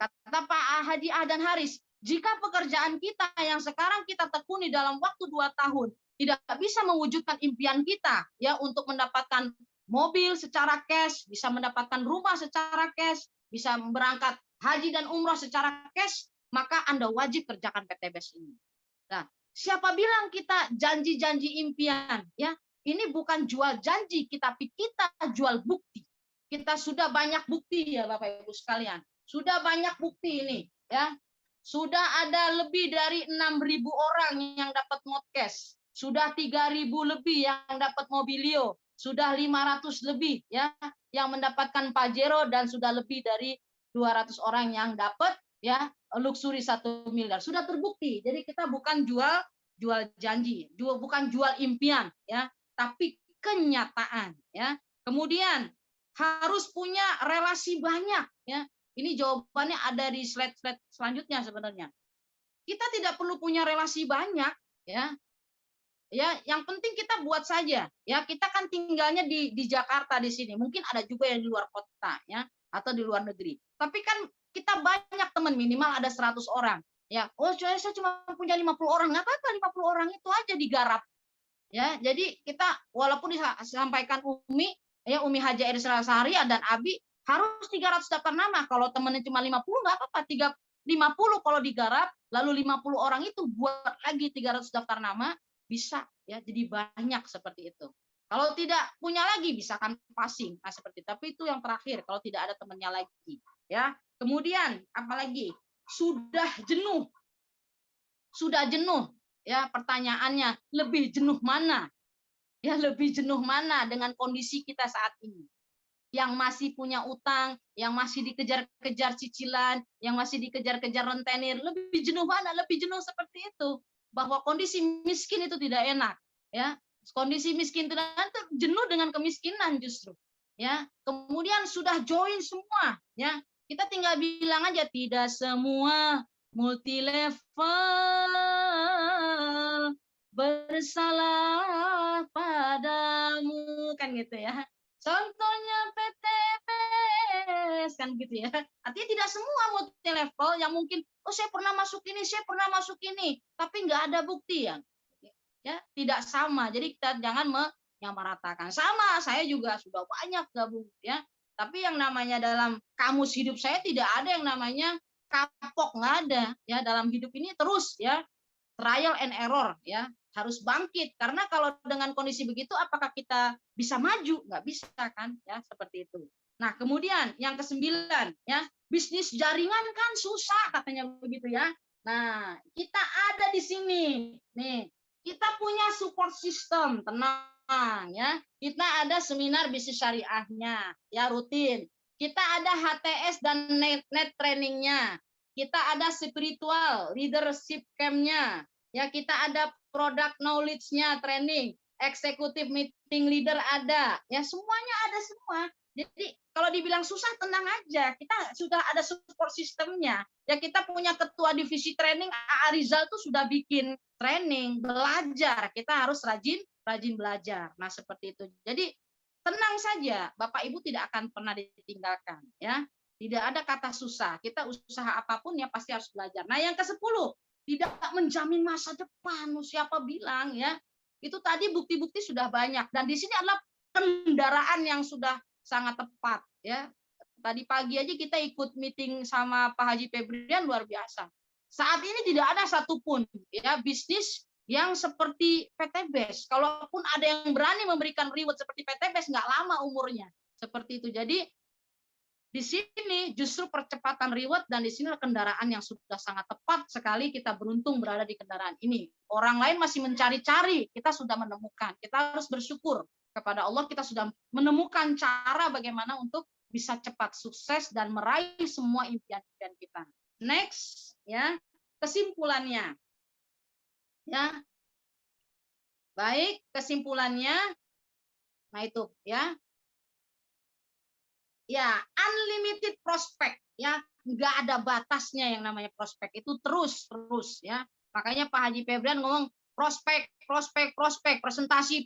Kata Pak Haji Ahdan Haris, jika pekerjaan kita yang sekarang kita tekuni dalam waktu 2 tahun tidak bisa mewujudkan impian kita ya untuk mendapatkan mobil secara cash, bisa mendapatkan rumah secara cash, bisa berangkat haji dan umroh secara cash, maka Anda wajib kerjakan PTBS ini. Nah, siapa bilang kita janji-janji impian? Ya, ini bukan jual janji, tapi kita jual bukti. Kita sudah banyak bukti ya Bapak Ibu sekalian. Sudah banyak bukti ini, ya. Sudah ada lebih dari 6.000 orang yang dapat modcast. Sudah 3.000 lebih yang dapat mobilio. Sudah 500 lebih ya yang mendapatkan Pajero, dan sudah lebih dari 200 orang yang dapat ya luxury 1 miliar. Sudah terbukti. Jadi kita bukan jual janji, bukan jual impian ya, tapi kenyataan ya. Kemudian harus punya relasi banyak ya. Ini jawabannya ada di slide-slide selanjutnya sebenarnya. Kita tidak perlu punya relasi banyak ya. Ya, yang penting kita buat saja. Ya, kita kan tinggalnya di Jakarta di sini. Mungkin ada juga yang di luar kota ya, atau di luar negeri. Tapi kan kita banyak teman, minimal ada 100 orang. Ya, oh saya cuma punya 50 orang. Enggak apa-apa, 50 orang itu aja digarap. Ya, jadi kita walaupun disampaikan Umi Haja Irsal Sahari dan Abi harus 300 daftar nama. Kalau temennya cuma 50 enggak apa-apa, 50 kalau digarap, lalu 50 orang itu buat lagi 300 daftar nama, bisa ya, jadi banyak seperti itu. Kalau tidak punya lagi bisa kan passing. Nah, seperti itu. Tapi itu yang terakhir kalau tidak ada temannya lagi, ya. Kemudian apalagi? Sudah jenuh. Sudah jenuh. Ya, pertanyaannya, lebih jenuh mana? Ya, lebih jenuh mana dengan kondisi kita saat ini? Yang masih punya utang, yang masih dikejar-kejar cicilan, yang masih dikejar-kejar rentenir, lebih jenuh mana? Lebih jenuh seperti itu. Bahwa kondisi miskin itu tidak enak, ya. Kondisi miskin itu jenuh dengan kemiskinan justru, ya. Kemudian sudah join semua, ya. Kita tinggal bilang aja tidak semua multi level bersalah padamu, kan gitu ya. Contohnya PTBS kan gitu ya. Artinya tidak semua multi level yang mungkin saya pernah masuk ini, saya pernah masuk ini, tapi nggak ada bukti ya. Ya, tidak sama. Jadi kita jangan menyamaratakan. Sama, saya juga sudah banyak gabung ya. Tapi yang namanya dalam kamus hidup saya tidak ada yang namanya kapok, nggak ada ya. Dalam hidup ini terus ya trial and error ya, harus bangkit, karena kalau dengan kondisi begitu apakah kita bisa maju? Nggak bisa kan ya, seperti itu. Nah, kemudian yang ke-9 ya, bisnis jaringan kan susah katanya begitu ya. Nah, kita ada di sini nih, kita punya support system, tenang ya. Kita ada seminar bisnis syariahnya ya, rutin. Kita ada HTS dan net trainingnya. Kita ada spiritual leadership camp-nya. Ya, kita ada product knowledge-nya, training, executive meeting leader ada. Ya, semuanya ada semua. Jadi kalau dibilang susah, tenang aja. Kita sudah ada support sistemnya. Ya, kita punya ketua divisi training, A.A. Rizal tuh sudah bikin training, belajar. Kita harus rajin belajar. Nah, seperti itu. Jadi tenang saja, Bapak Ibu tidak akan pernah ditinggalkan, ya. Tidak ada kata susah. Kita usaha apapun ya pasti harus belajar. Nah, yang ke-10, tidak menjamin masa depan. Siapa bilang ya? Itu tadi bukti-bukti sudah banyak, dan di sini adalah kendaraan yang sudah sangat tepat ya. Tadi pagi aja kita ikut meeting sama Pak Haji Febrian, luar biasa. Saat ini tidak ada satupun ya bisnis yang seperti PTBS. Kalaupun ada yang berani memberikan reward seperti PTBS, nggak lama umurnya. Seperti itu. Jadi di sini justru percepatan reward, dan di sini kendaraan yang sudah sangat tepat sekali. Kita beruntung berada di kendaraan ini. Orang lain masih mencari-cari, kita sudah menemukan. Kita harus bersyukur kepada Allah, kita sudah menemukan cara bagaimana untuk bisa cepat sukses dan meraih semua impian-impian kita. Next, ya, kesimpulannya. Ya. Baik, kesimpulannya. Nah, itu ya. Ya, unlimited prospek ya, nggak ada batasnya yang namanya prospek, itu terus ya. Makanya Pak Haji Febrian ngomong prospek, presentasi,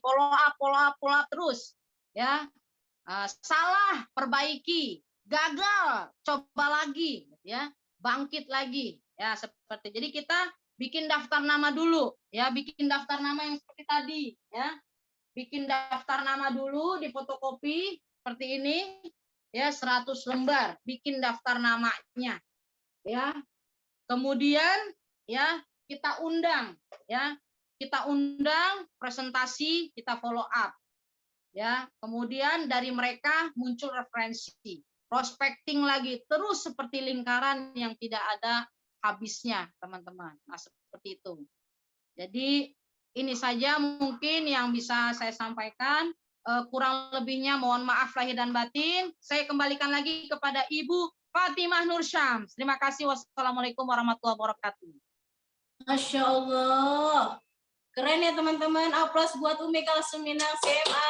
follow up terus ya. Salah, perbaiki, gagal, coba lagi ya, bangkit lagi ya, seperti. Jadi kita bikin daftar nama dulu ya, bikin daftar nama yang seperti tadi ya. bikin daftar nama dulu, di fotokopi seperti ini, ya 100 lembar, bikin daftar namanya, ya. Kemudian, ya kita undang, ya kita undang presentasi, kita follow up, ya. Kemudian dari mereka muncul referensi, prospecting lagi, terus seperti lingkaran yang tidak ada habisnya, teman-teman. Nah, seperti itu. Jadi ini saja mungkin yang bisa saya sampaikan. Kurang lebihnya mohon maaf lahir dan batin. Saya kembalikan lagi kepada Ibu Fatimah Nur Syams. Terima kasih. Wassalamualaikum warahmatullahi wabarakatuh. Masya Allah. Keren ya teman-teman. Aplaus buat Umi Kalsum Minang CMA.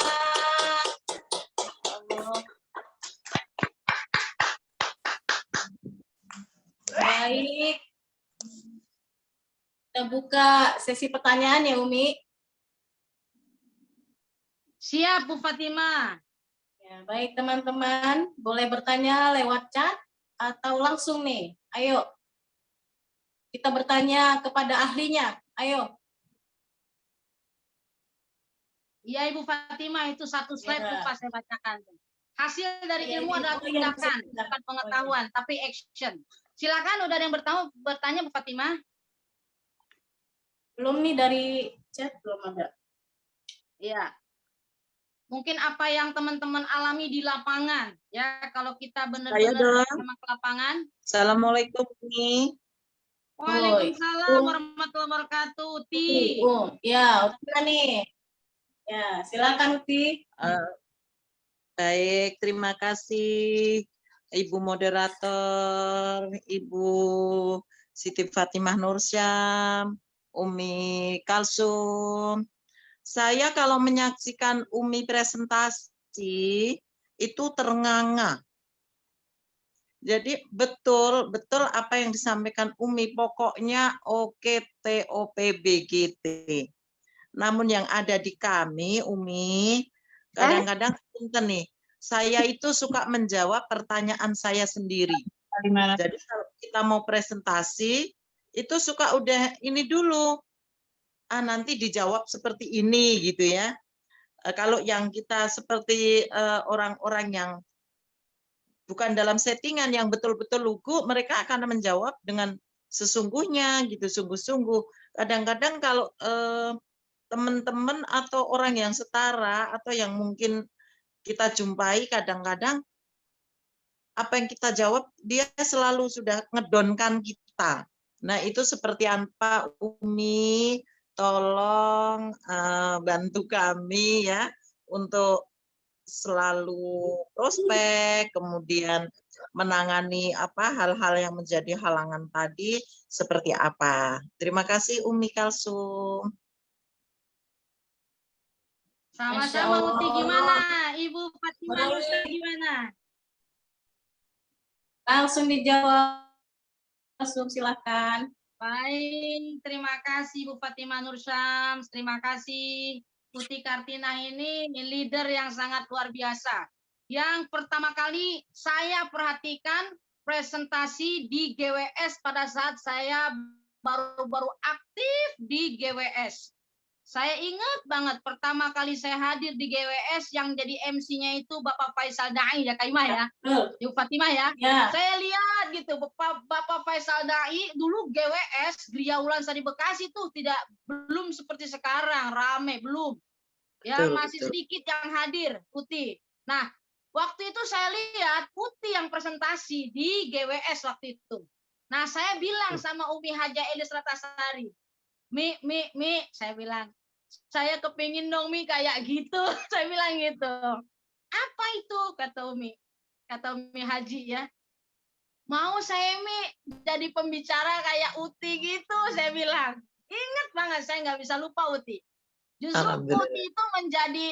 Allah. Baik. Kita buka sesi pertanyaan ya Umi. Siap Bu Fatimah. Ya, baik teman-teman, boleh bertanya lewat chat atau langsung nih. Ayo. Kita bertanya kepada ahlinya. Ayo. Iya Ibu Fatimah, itu satu slide Ya. lupa saya bacakan. Hasil dari Iya, ilmu iya. adalah Oh, iya, tindakan, bisa. bukan pengetahuan, tapi action. Silakan, udah ada yang bertanya Bu Fatimah? Belum nih dari chat, belum ada. Iya. Mungkin apa yang teman-teman alami di lapangan, ya kalau kita benar-benar sama ke lapangan. Assalamualaikum Umi. Waalaikumsalam warahmatullahi wabarakatuh. Uti. Ya, Uti nih. Ya, silakan Uti. Baik, terima kasih Ibu Moderator, Ibu Siti Fatimah Nur Syam, Umi Kalsum. Saya kalau menyaksikan Umi presentasi itu ternganga. Jadi betul apa yang disampaikan Umi, pokoknya OKTOPBGT. Namun yang ada di kami, Umi, kadang-kadang nih, saya itu suka menjawab pertanyaan saya sendiri. Jadi kalau kita mau presentasi, itu suka udah ini dulu, nanti dijawab seperti ini gitu ya. Kalau yang kita seperti orang-orang yang bukan dalam settingan yang betul-betul lugu, mereka akan menjawab dengan sesungguhnya gitu, sungguh-sungguh. Kadang-kadang kalau teman-teman atau orang yang setara atau yang mungkin kita jumpai, kadang-kadang apa yang kita jawab dia selalu sudah ngedonkan kita. Nah itu seperti apa Umi, tolong bantu kami ya untuk selalu prospek, kemudian menangani hal-hal yang menjadi halangan tadi seperti apa. Terima kasih Umi Kalsum. Sama-sama Uti, gimana? Ibu Fatimah Nur Syam gimana? Langsung dijawab. Langsung silakan. Baik, terima kasih Bu Fatimah Nur Syams, terima kasih Uti Kartina, ini leader yang sangat luar biasa. Yang pertama kali saya perhatikan presentasi di GWS pada saat saya baru-baru aktif di GWS. Saya ingat banget pertama kali saya hadir di GWS yang jadi MC-nya itu Bapak Faisal Dai ya Kaimah ya. Ibu Fatimah ya. Saya lihat gitu Bapak Faisal Dai dulu GWS Gria Ulan Sari Bekasi tuh belum seperti sekarang rame, belum. Ya masih sedikit yang hadir Uti. Nah, waktu itu saya lihat Uti yang presentasi di GWS waktu itu. Nah, saya bilang sama Umi Haja Elis Ratasari, Mi, saya bilang, saya kepingin dong Mi kayak gitu, saya bilang gitu. Apa itu kata Umi Haji ya? Mau saya Mi jadi pembicara kayak Uti gitu, saya bilang. Ingat banget, saya nggak bisa lupa Uti. Justru Uti itu menjadi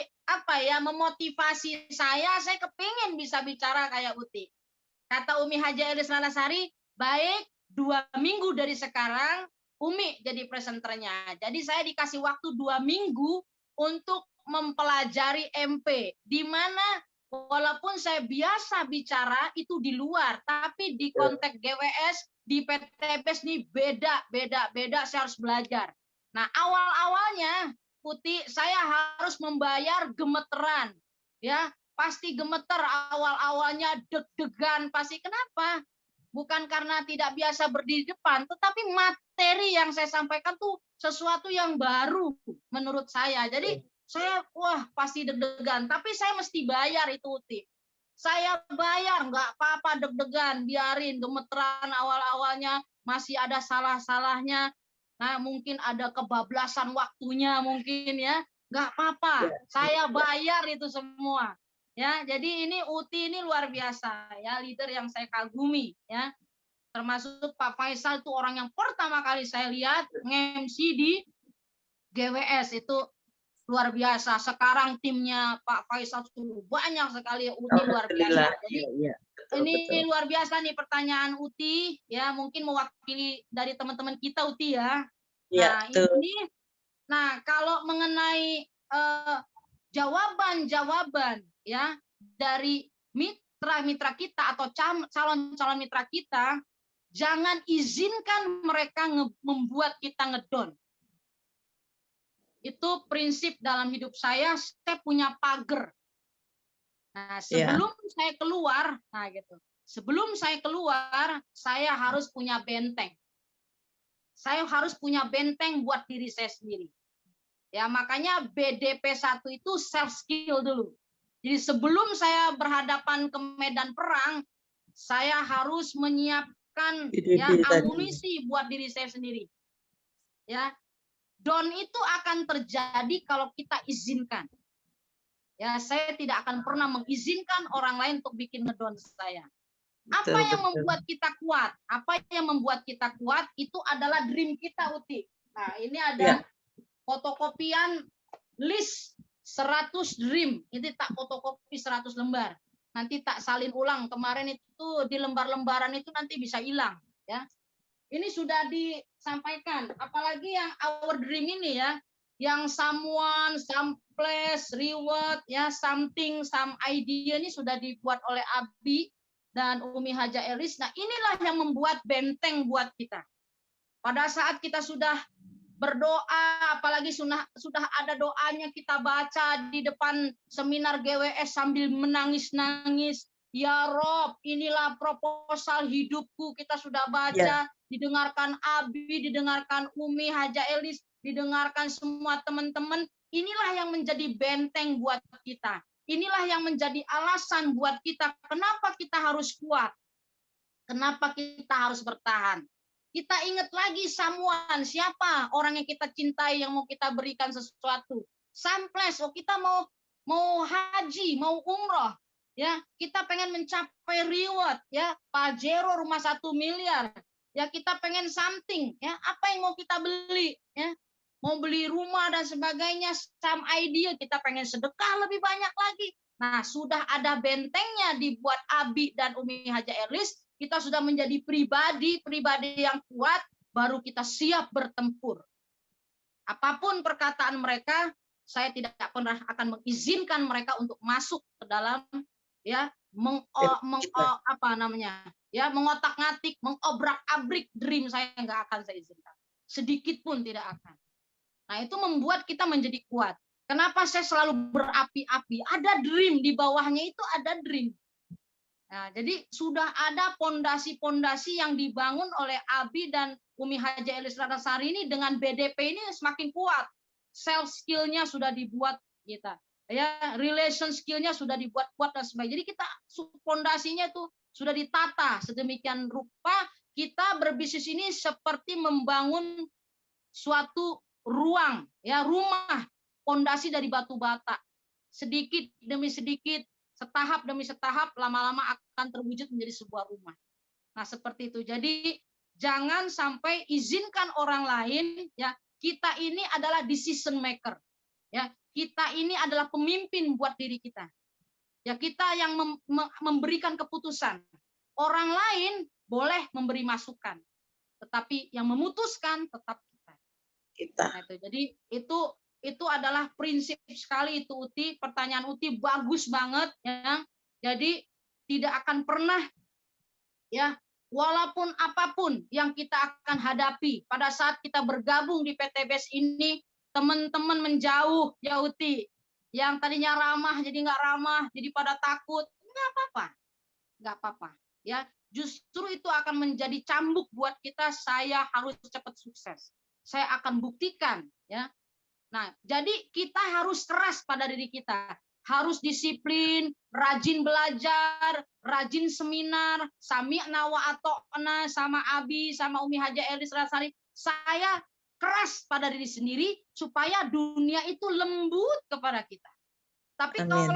memotivasi saya kepingin bisa bicara kayak Uti. Kata Umi Haja Elis Ratasari, baik 2 minggu dari sekarang Umi jadi presenternya. Jadi saya dikasih waktu 2 minggu untuk mempelajari MP. Di mana walaupun saya biasa bicara itu di luar, tapi di konteks GWS, di PTPS nih beda. Saya harus belajar. Nah awal-awalnya Uti, saya harus membayar gemeteran. Ya, pasti gemeter awal-awalnya, deg-degan pasti. Kenapa? Bukan karena tidak biasa berdiri depan, tetapi materi yang saya sampaikan tuh sesuatu yang baru menurut saya. Jadi saya pasti deg-degan, tapi saya mesti bayar itu, Uti. Saya bayar, nggak apa-apa deg-degan, biarin gemeteran awal-awalnya, masih ada salah-salahnya. Nah, mungkin ada kebablasan waktunya mungkin ya, nggak apa-apa. Saya bayar itu semua. Ya, jadi ini Uti ini luar biasa ya, leader yang saya kagumi ya. Termasuk Pak Faisal itu orang yang pertama kali saya lihat nge-MC di GWS itu luar biasa. Sekarang timnya Pak Faisal itu banyak sekali, Uti luar biasa. Jadi ini luar biasa nih pertanyaan Uti ya, mungkin mewakili dari teman-teman kita Uti ya. Nah, nah kalau mengenai jawaban-jawaban ya dari mitra-mitra kita atau calon-calon mitra kita, jangan izinkan mereka membuat kita ngedon. Itu prinsip dalam hidup saya punya pagar. Nah, sebelum saya keluar, nah gitu. Sebelum saya keluar, saya harus punya benteng. Saya harus punya benteng buat diri saya sendiri. Ya, makanya BDP 1 itu self skill dulu. Jadi sebelum saya berhadapan ke medan perang, saya harus menyiapkan amunisi buat diri saya sendiri. Ya. Don itu akan terjadi kalau kita izinkan. Ya, saya tidak akan pernah mengizinkan orang lain untuk bikin ngedon saya. Apa yang membuat kita kuat? Apa yang membuat kita kuat itu adalah dream kita, Uti. Nah, ini ada fotokopian list 100 dream. Ini tak fotokopi 100 lembar. Nanti tak salin ulang. Kemarin itu di lembar-lembaran itu nanti bisa hilang, ya. Ini sudah disampaikan. Apalagi yang our dream ini ya, yang someone, some place, reward, ya, something, some idea ini sudah dibuat oleh Abi dan Umi Haja Elis. Nah, inilah yang membuat benteng buat kita. Pada saat kita sudah berdoa, apalagi sudah ada doanya kita baca di depan seminar GWS sambil menangis-nangis. Ya Rob, inilah proposal hidupku. Kita sudah baca, didengarkan Abi, didengarkan Umi, Haja Elis, didengarkan semua teman-teman. Inilah yang menjadi benteng buat kita. Inilah yang menjadi alasan buat kita. Kenapa kita harus kuat? Kenapa kita harus bertahan? Kita ingat lagi someone, siapa orang yang kita cintai yang mau kita berikan sesuatu. Samples, kita mau haji, mau umroh, ya kita pengen mencapai reward, ya Pajero rumah 1 miliar, ya kita pengen something, ya apa yang mau kita beli, ya mau beli rumah dan sebagainya, some idea, kita pengen sedekah lebih banyak lagi. Nah, sudah ada bentengnya dibuat Abi dan Umi Haja Erlis. Kita sudah menjadi pribadi yang kuat, baru kita siap bertempur. Apapun perkataan mereka, saya tidak pernah akan mengizinkan mereka untuk masuk ke dalam ya mengotak-ngatik, mengobrak-abrik dream saya, nggak akan saya izinkan. Sedikit pun tidak akan. Nah, itu membuat kita menjadi kuat. Kenapa saya selalu berapi-api? Ada dream di bawahnya, itu ada dream. Nah, jadi sudah ada pondasi-pondasi yang dibangun oleh Abi dan Umi Haja Elis Ratnasari ini dengan BDP ini semakin kuat. Self skill-nya sudah dibuat kita. Ya, relation skill-nya sudah dibuat kuat dan sebagainya. Jadi kita pondasinya itu sudah ditata sedemikian rupa, kita berbisnis ini seperti membangun suatu ruang, ya, rumah, pondasi dari batu bata. Sedikit demi sedikit, setahap demi setahap, lama-lama akan terwujud menjadi sebuah rumah. Nah, seperti itu. Jadi jangan sampai izinkan orang lain, ya, kita ini adalah decision maker. Ya, kita ini adalah pemimpin buat diri kita. Ya, kita yang memberikan keputusan. Orang lain boleh memberi masukan, tetapi yang memutuskan tetap kita. Nah, itu. Jadi itu adalah prinsip sekali itu, Uti. Pertanyaan Uti bagus banget, ya. Jadi tidak akan pernah, ya, walaupun apapun yang kita akan hadapi pada saat kita bergabung di PTBS ini, teman-teman menjauh, ya Uti. Yang tadinya ramah jadi nggak ramah, jadi pada takut. Nggak apa-apa. Nggak apa-apa. Ya, justru itu akan menjadi cambuk buat kita. Saya harus cepat sukses. Saya akan buktikan, ya. Nah, jadi kita harus keras pada diri kita. Harus disiplin, rajin belajar, rajin seminar, sami'na wa ata'na sama Abi, sama Umi Haja Elis Rasari. Saya keras pada diri sendiri supaya dunia itu lembut kepada kita. Tapi Amin.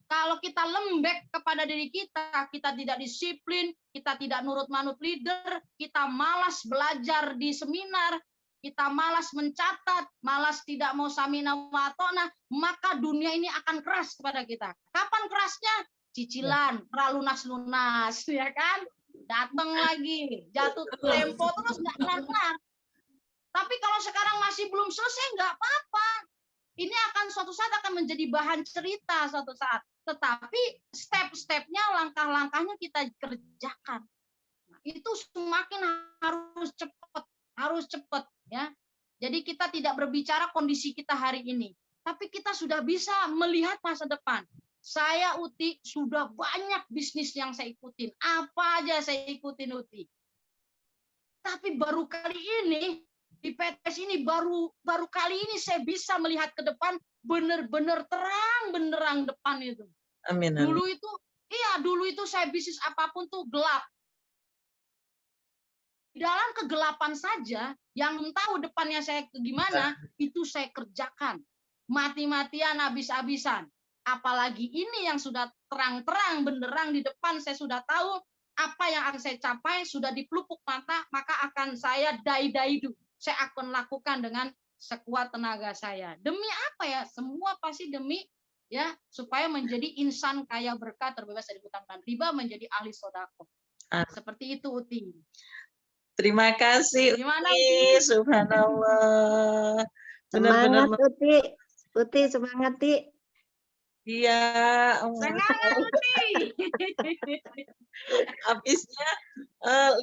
kalau kita lembek kepada diri kita, kita tidak disiplin, kita tidak nurut manut leader, kita malas belajar di seminar, kita malas mencatat, malas tidak mau samina wa atona, maka dunia ini akan keras kepada kita. Kapan kerasnya? Cicilan, lunas-lunas, ya kan? Datang lagi, jatuh tempo terus nggak kelar-kelar. Tapi kalau sekarang masih belum selesai, nggak apa-apa. Ini akan suatu saat akan menjadi bahan cerita suatu saat. Tetapi step-stepnya, langkah-langkahnya kita kerjakan. Nah, itu semakin harus cepat, ya. Jadi kita tidak berbicara kondisi kita hari ini, tapi kita sudah bisa melihat masa depan. Saya Uti sudah banyak bisnis yang saya ikutin. Apa aja saya ikutin Uti. Tapi baru kali ini di PTS ini baru kali ini saya bisa melihat ke depan benar-benar terang benderang depan itu. Amin. Dulu itu saya bisnis apapun tuh gelap. Dalam kegelapan saja, yang tahu depannya saya gimana, itu saya kerjakan. Mati-matian, habis-habisan. Apalagi ini yang sudah terang-terang, benderang di depan, saya sudah tahu apa yang akan saya capai, sudah di pelupuk mata, maka akan saya dai-daidu. Saya akan lakukan dengan sekuat tenaga saya. Demi apa ya? Semua pasti demi ya supaya menjadi insan kaya berkah, terbebas dari hutang dan riba, menjadi ahli sedekah. Seperti itu Uti. Terima kasih Gimana, Uti, subhanallah. Semangat Uti, Uti semangat Ti. Iya, Semangat Uti. habisnya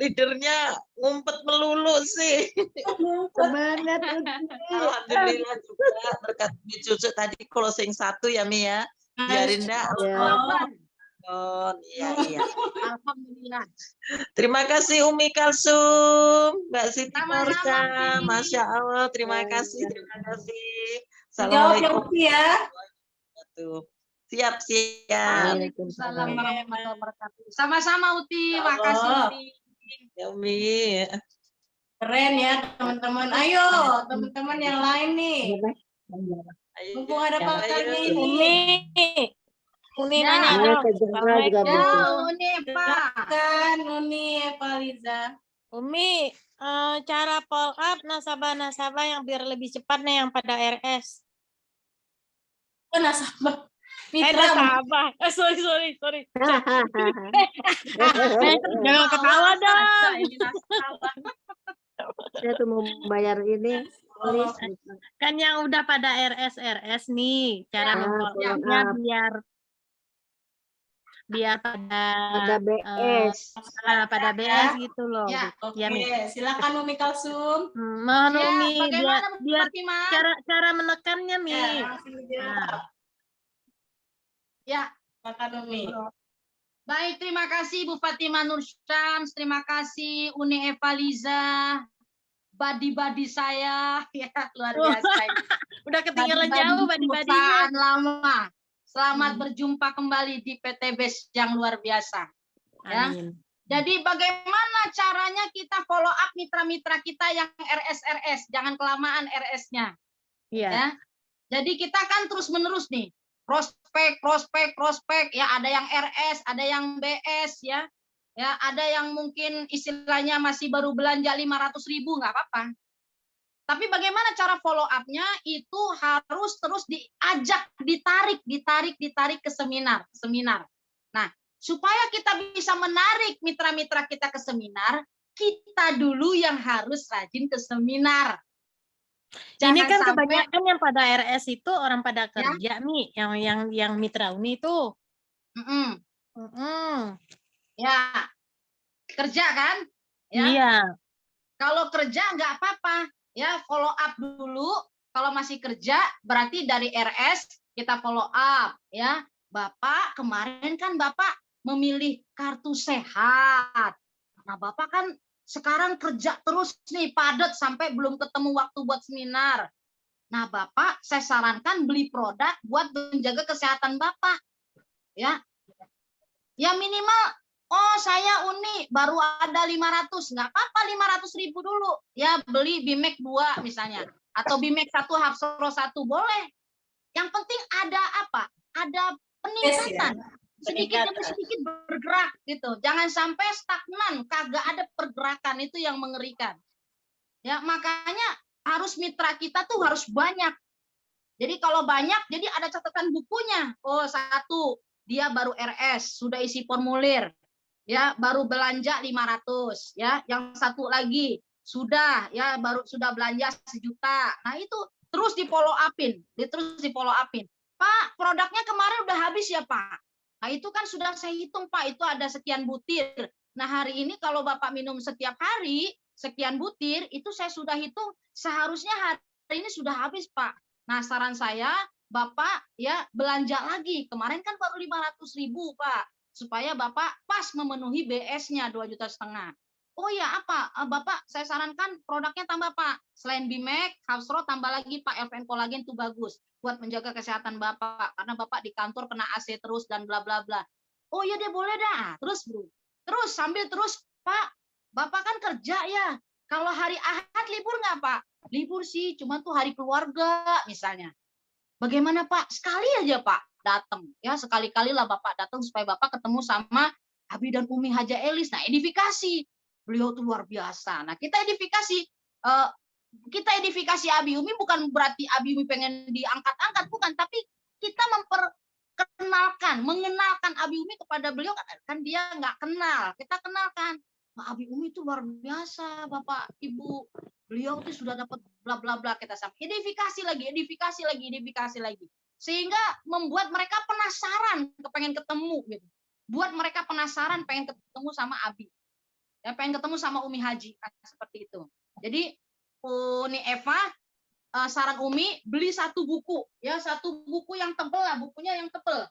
leadernya ngumpet melulu sih. Semangat Uti. Alhamdulillah juga berkat Mi Cucu tadi closing 1 ya Mi ya. Biarin dah. Iya. Alhamdulillah. Terima kasih Umi Kalsum, Mbak Siti Sama-sama, Nursa, Ti. Masya Allah, terima Ya, kasih. ya. Terima kasih. Jawab ya Assalamualaikum. Uti ya. Siap. Waalaikumsalam warahmatullahi wabarakatuh. Sama-sama Uti, makasih Uti. Ya Umi. Keren ya teman-teman. Ayo teman-teman yang lain nih. Ayo, Mumpung ada pakarnya ayo. ini. Uni Ya. nanya Ya, dong. Kejengga juga Ya, betul. Uni Pak. Silakan Uni Eva Liza. Umi, cara follow up nasabah-nasabah yang biar lebih cepat nih yang pada RS. Oh, nasabah. Mitra. Nasabah. Sorry. Jangan ketawa dong. Ada ini nasabah. Saya tuh mau bayar ini. Polis. Kan yang udah pada RS nih, cara Ya, memfollow follow up-nya up. biar pada Ada BS. pada BS gitu loh. Ya, Oke, Ya, Mi. silakan Umi Kalsum. Mohon Ya, Umi bagaimana Bu biar Fatimah? cara menekannya Mi. Ya, langsung dijawab. Ya, Silakan Umi. baik, terima kasih Bu Fatimah Nur Syams, terima kasih Uni Eva Liza, badi-badi saya, ya luar biasa. Udah ketinggalan jauh badi-badinya. Perusahaan lama. Selamat berjumpa kembali di PTBS yang luar biasa. Ya. Amin. Jadi bagaimana caranya kita follow up mitra-mitra kita yang RS, jangan kelamaan RS-nya. Iya. Ya. Jadi kita kan terus-menerus nih, prospek, ya ada yang RS, ada yang BS, ya ada yang mungkin istilahnya masih baru belanja 500.000, nggak apa-apa. Tapi bagaimana cara follow up-nya itu harus terus diajak, ditarik ke seminar. Nah, supaya kita bisa menarik mitra-mitra kita ke seminar, kita dulu yang harus rajin ke seminar. Ini Jangan kan sampai- kebanyakan yang pada RS itu orang pada kerja Mi, yang mitra Uni itu. Ya, kerja kan? Ya. Iya. Kalau kerja nggak apa-apa, ya follow up dulu. Kalau masih kerja, berarti dari RS kita follow up ya. Bapak, kemarin kan Bapak memilih kartu sehat. Nah, Bapak kan sekarang kerja terus nih, padat sampai belum ketemu waktu buat seminar. Nah, Bapak, saya sarankan beli produk buat menjaga kesehatan Bapak. Ya. Ya minimal, oh saya Uni baru ada 500, nggak apa-apa 500.000 dulu. Ya beli Bimek 2 misalnya. Atau Bimek 1, Hapsro 1, boleh. Yang penting ada apa? Ada peningkatan. Sedikit demi sedikit bergerak gitu. Jangan sampai stagnan, kagak ada pergerakan, itu yang mengerikan. Ya, makanya harus mitra kita tuh harus banyak. Jadi kalau banyak, jadi ada catatan bukunya. Oh, 1, dia baru RS, sudah isi formulir. Ya, baru belanja 500, ya. Yang 1 lagi sudah ya sudah belanja 1 juta. Nah, itu terus di follow upin, Pak, produknya kemarin udah habis ya, Pak. Nah, itu kan sudah saya hitung, Pak, itu ada sekian butir. Nah, hari ini kalau Bapak minum setiap hari sekian butir, itu saya sudah hitung seharusnya hari ini sudah habis, Pak. Nah, saran saya Bapak ya belanja lagi. Kemarin kan baru 500.000, Pak. Supaya Bapak pas memenuhi BS-nya 2,5 juta. Oh ya, apa? Bapak, saya sarankan produknya tambah, Pak. Selain Bimek, Hapsro, tambah lagi, Pak, LVN Kolagen itu bagus buat menjaga kesehatan Bapak. Karena Bapak di kantor kena AC terus dan bla bla bla. Oh iya deh, boleh dah. Terus, Bro. Terus sambil terus, Pak, Bapak kan kerja ya. Kalau hari Ahad libur nggak, Pak? Libur sih, cuma tuh hari keluarga misalnya. Bagaimana, Pak? Sekali aja, Pak, datang. Ya, sekali-kali lah Bapak datang supaya Bapak ketemu sama Abi dan Umi Haja Elis. Nah, edifikasi. Beliau tuh luar biasa. Nah, kita edifikasi Abi Umi bukan berarti Abi Umi pengen diangkat-angkat, bukan, tapi kita mengenalkan Abi Umi kepada beliau, kan dia nggak kenal, kita kenalkan. Nah, Abi Umi itu luar biasa, Bapak Ibu. Beliau tuh sudah dapat bla bla bla, kita sampai edifikasi lagi. Sehingga membuat mereka penasaran, pengen ketemu gitu. Buat mereka penasaran pengen ketemu sama Abi. Ya, pengen ketemu sama Umi Haji, seperti itu. Jadi Uni Eva, saran Umi beli 1 buku, ya 1 buku yang tebel lah, bukunya yang tebel,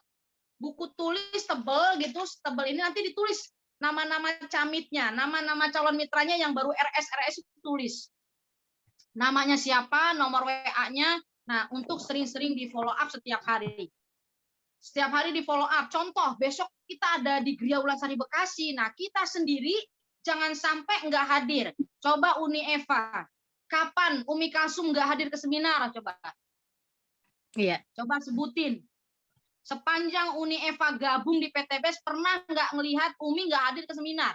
buku tulis tebel gitu, tebel ini nanti ditulis nama-nama camitnya, nama-nama calon mitranya yang baru RS itu tulis, namanya siapa, nomor WA-nya. Nah, untuk sering-sering di follow up setiap hari. Setiap hari di follow up. Contoh, besok kita ada di Gria Ulansari Bekasi. Nah, kita sendiri jangan sampai nggak hadir. Coba Uni Eva, kapan Umi Kalsum nggak hadir ke seminar? Coba. Iya. Coba sebutin. Sepanjang Uni Eva gabung di PTBS, pernah nggak ngelihat Umi nggak hadir ke seminar?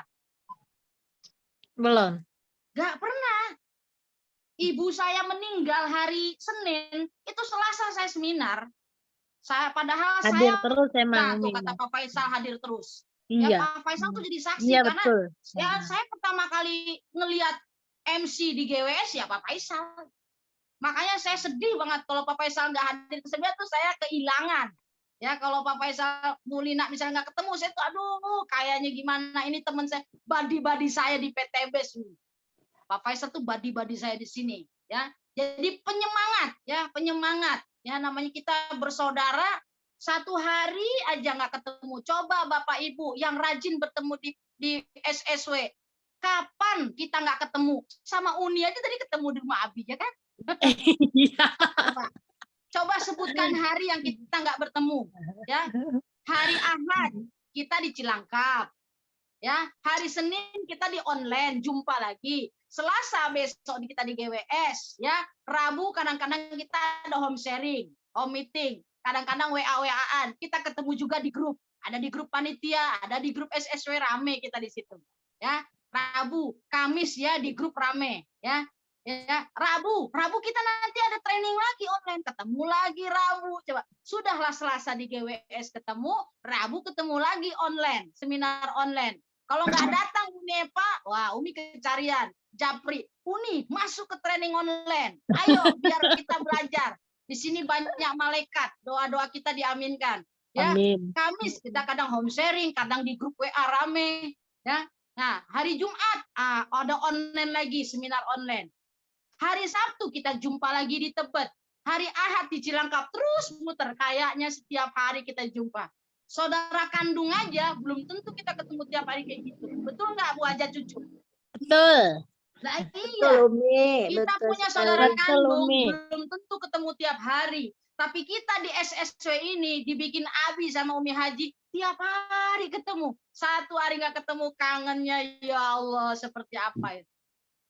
Belum. Nggak pernah. Ibu saya meninggal hari Senin, itu Selasa saya seminar. Padahal Hadir saya terus emang tuh Umi. kata Pak Faisal hadir terus. Iya. Ya, Pak Faisal tuh jadi saksi Iya, karena betul. ya saya pertama kali ngelihat MC di GWS ya Pak Faisal. Makanya saya sedih banget kalau Pak Faisal nggak hadir ke seminar tuh saya kehilangan. Ya, kalau Pak Faisal Mulina misalnya nggak ketemu, saya tuh aduh kayaknya gimana, ini teman saya, badi-badi saya di PTBS. Pak Faisal tuh badi-badi saya di sini, ya. Jadi penyemangat, ya namanya kita bersaudara. 1 hari aja nggak ketemu. Coba Bapak Ibu yang rajin bertemu di SSW, kapan kita nggak ketemu? Sama Uni aja tadi ketemu di rumah Abi, ya kan? Iya. Coba sebutkan hari yang kita nggak bertemu, ya. Hari Ahad kita di Cilangkap, ya. Hari Senin kita di online, jumpa lagi. Selasa besok kita di GWS, ya. Rabu kadang-kadang kita ada home sharing, home meeting, kadang-kadang WA-WA-an. Kita ketemu juga di grup, ada di grup panitia, ada di grup SSW, rame kita di situ, ya. Rabu, Kamis ya di grup rame, ya. Ya, Rabu kita nanti ada training lagi online, ketemu lagi Rabu. Coba, sudahlah Selasa di GWS ketemu, Rabu ketemu lagi online, seminar online. Kalau nggak datang Uni Eva, wah Umi kecarian. Japri, Uni masuk ke training online. Ayo biar kita belajar. Di sini banyak malaikat, doa-doa kita diaminkan. Ya, Amin. Kamis kita kadang home sharing, kadang di grup WA rame. Ya, nah hari Jumat ada online lagi, seminar online. Hari Sabtu kita jumpa lagi di Tebet. Hari Ahad di Cilangkap terus muter, kayaknya setiap hari kita jumpa. Saudara kandung aja belum tentu kita ketemu tiap hari kayak gitu. Betul nggak Bu Haja Cucu? Betul. Nah, Betul, iya. Umi. Kita Betul punya sekali. saudara Betul, kandung Umi. belum tentu ketemu tiap hari. Tapi kita di SSW ini dibikin Abi sama Umi Haji tiap hari ketemu. Satu hari nggak ketemu, kangennya ya Allah seperti apa itu.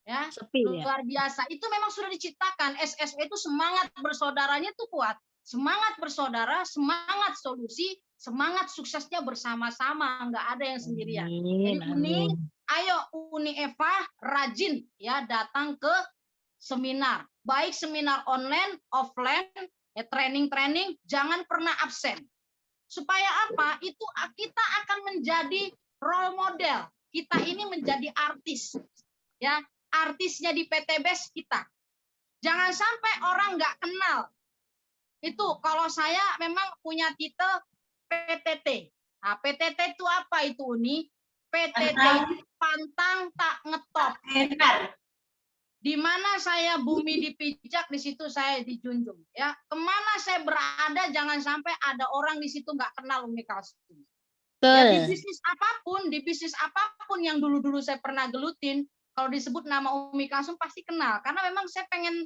Ya, Sepi ya. luar biasa. Itu memang sudah diciptakan. SSW itu semangat bersaudaranya tuh kuat. Semangat bersaudara, semangat solusi, semangat suksesnya bersama-sama, nggak ada yang sendirian. Jadi Uni, ayo Uni Eva rajin ya datang ke seminar, baik seminar online, offline, ya, training, jangan pernah absen. Supaya apa? Itu kita akan menjadi role model. Kita ini menjadi artis, ya artisnya di PTBS kita. Jangan sampai orang nggak kenal. Itu kalau saya memang punya titel PTT. Nah, PTT itu apa itu Uni? PTT pantang tak ngetop. Di mana saya bumi dipijak, di situ saya dijunjung. Ya, kemana saya berada, jangan sampai ada orang di situ nggak kenal Umi Kalsum. Ya, di bisnis apapun yang dulu-dulu saya pernah gelutin, kalau disebut nama Umi Kalsum pasti kenal. Karena memang saya pengen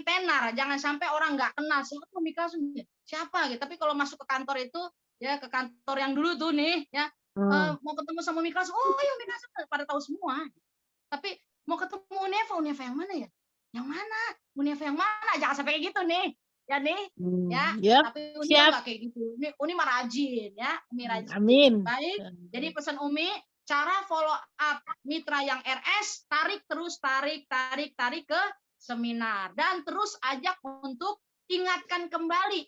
tenar, jangan sampai orang nggak kenal siapa Umi Kalsum, siapa gitu. Tapi kalau masuk ke kantor itu, ya ke kantor yang dulu tuh nih, ya mau ketemu sama Umi Kalsum, oh ya Umi Kalsum pada tahu semua. Tapi mau ketemu Uneva yang mana ya? Yang mana? Uneva yang mana? Jangan sampai kayak gitu nih. Ya nih, ya. Yep. Tapi Uni Siap. nggak kayak gitu. Uni mah rajin, ya. Umi rajin. Amin. Baik. Jadi pesan Umi, cara follow up mitra yang RS, tarik ke seminar dan terus ajak untuk ingatkan kembali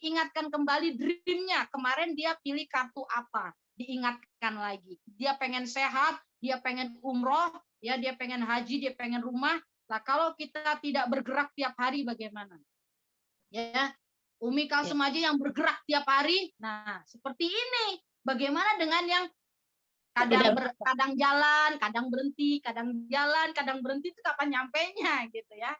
dreamnya. Kemarin dia pilih kartu apa? Diingatkan lagi. Dia pengen sehat, dia pengen umroh, ya dia pengen haji, dia pengen rumah. Nah, kalau kita tidak bergerak tiap hari bagaimana? Ya, Umi Kalsum aja yang bergerak tiap hari. Nah, seperti ini. Bagaimana dengan yang kadang jalan, kadang berhenti, kadang jalan, kadang berhenti, itu kapan nyampenya gitu ya.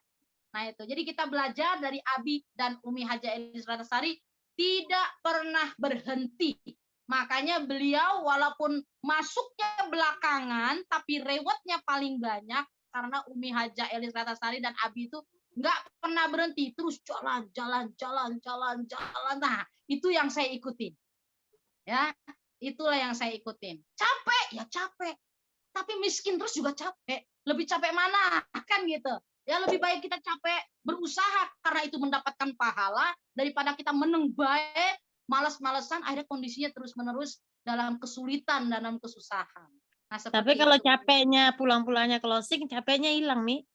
Nah, itu. Jadi kita belajar dari Abi dan Umi Haja Elis Ratnasari tidak pernah berhenti. Makanya beliau walaupun masuknya belakangan tapi rewardnya paling banyak karena Umi Haja Elis Ratnasari dan Abi itu nggak pernah berhenti, terus jalan. Nah, itu yang saya ikutin. Ya, itulah yang saya ikutin. Capek, ya capek. Tapi miskin terus juga capek. Lebih capek mana? Kan gitu. Ya lebih baik kita capek berusaha karena itu mendapatkan pahala daripada kita meneng baik, malas-malesan akhirnya kondisinya terus-menerus dalam kesulitan, dalam kesusahan. Nah, Tapi kalau capeknya pulang-pulangnya closing, capeknya hilang, Mi.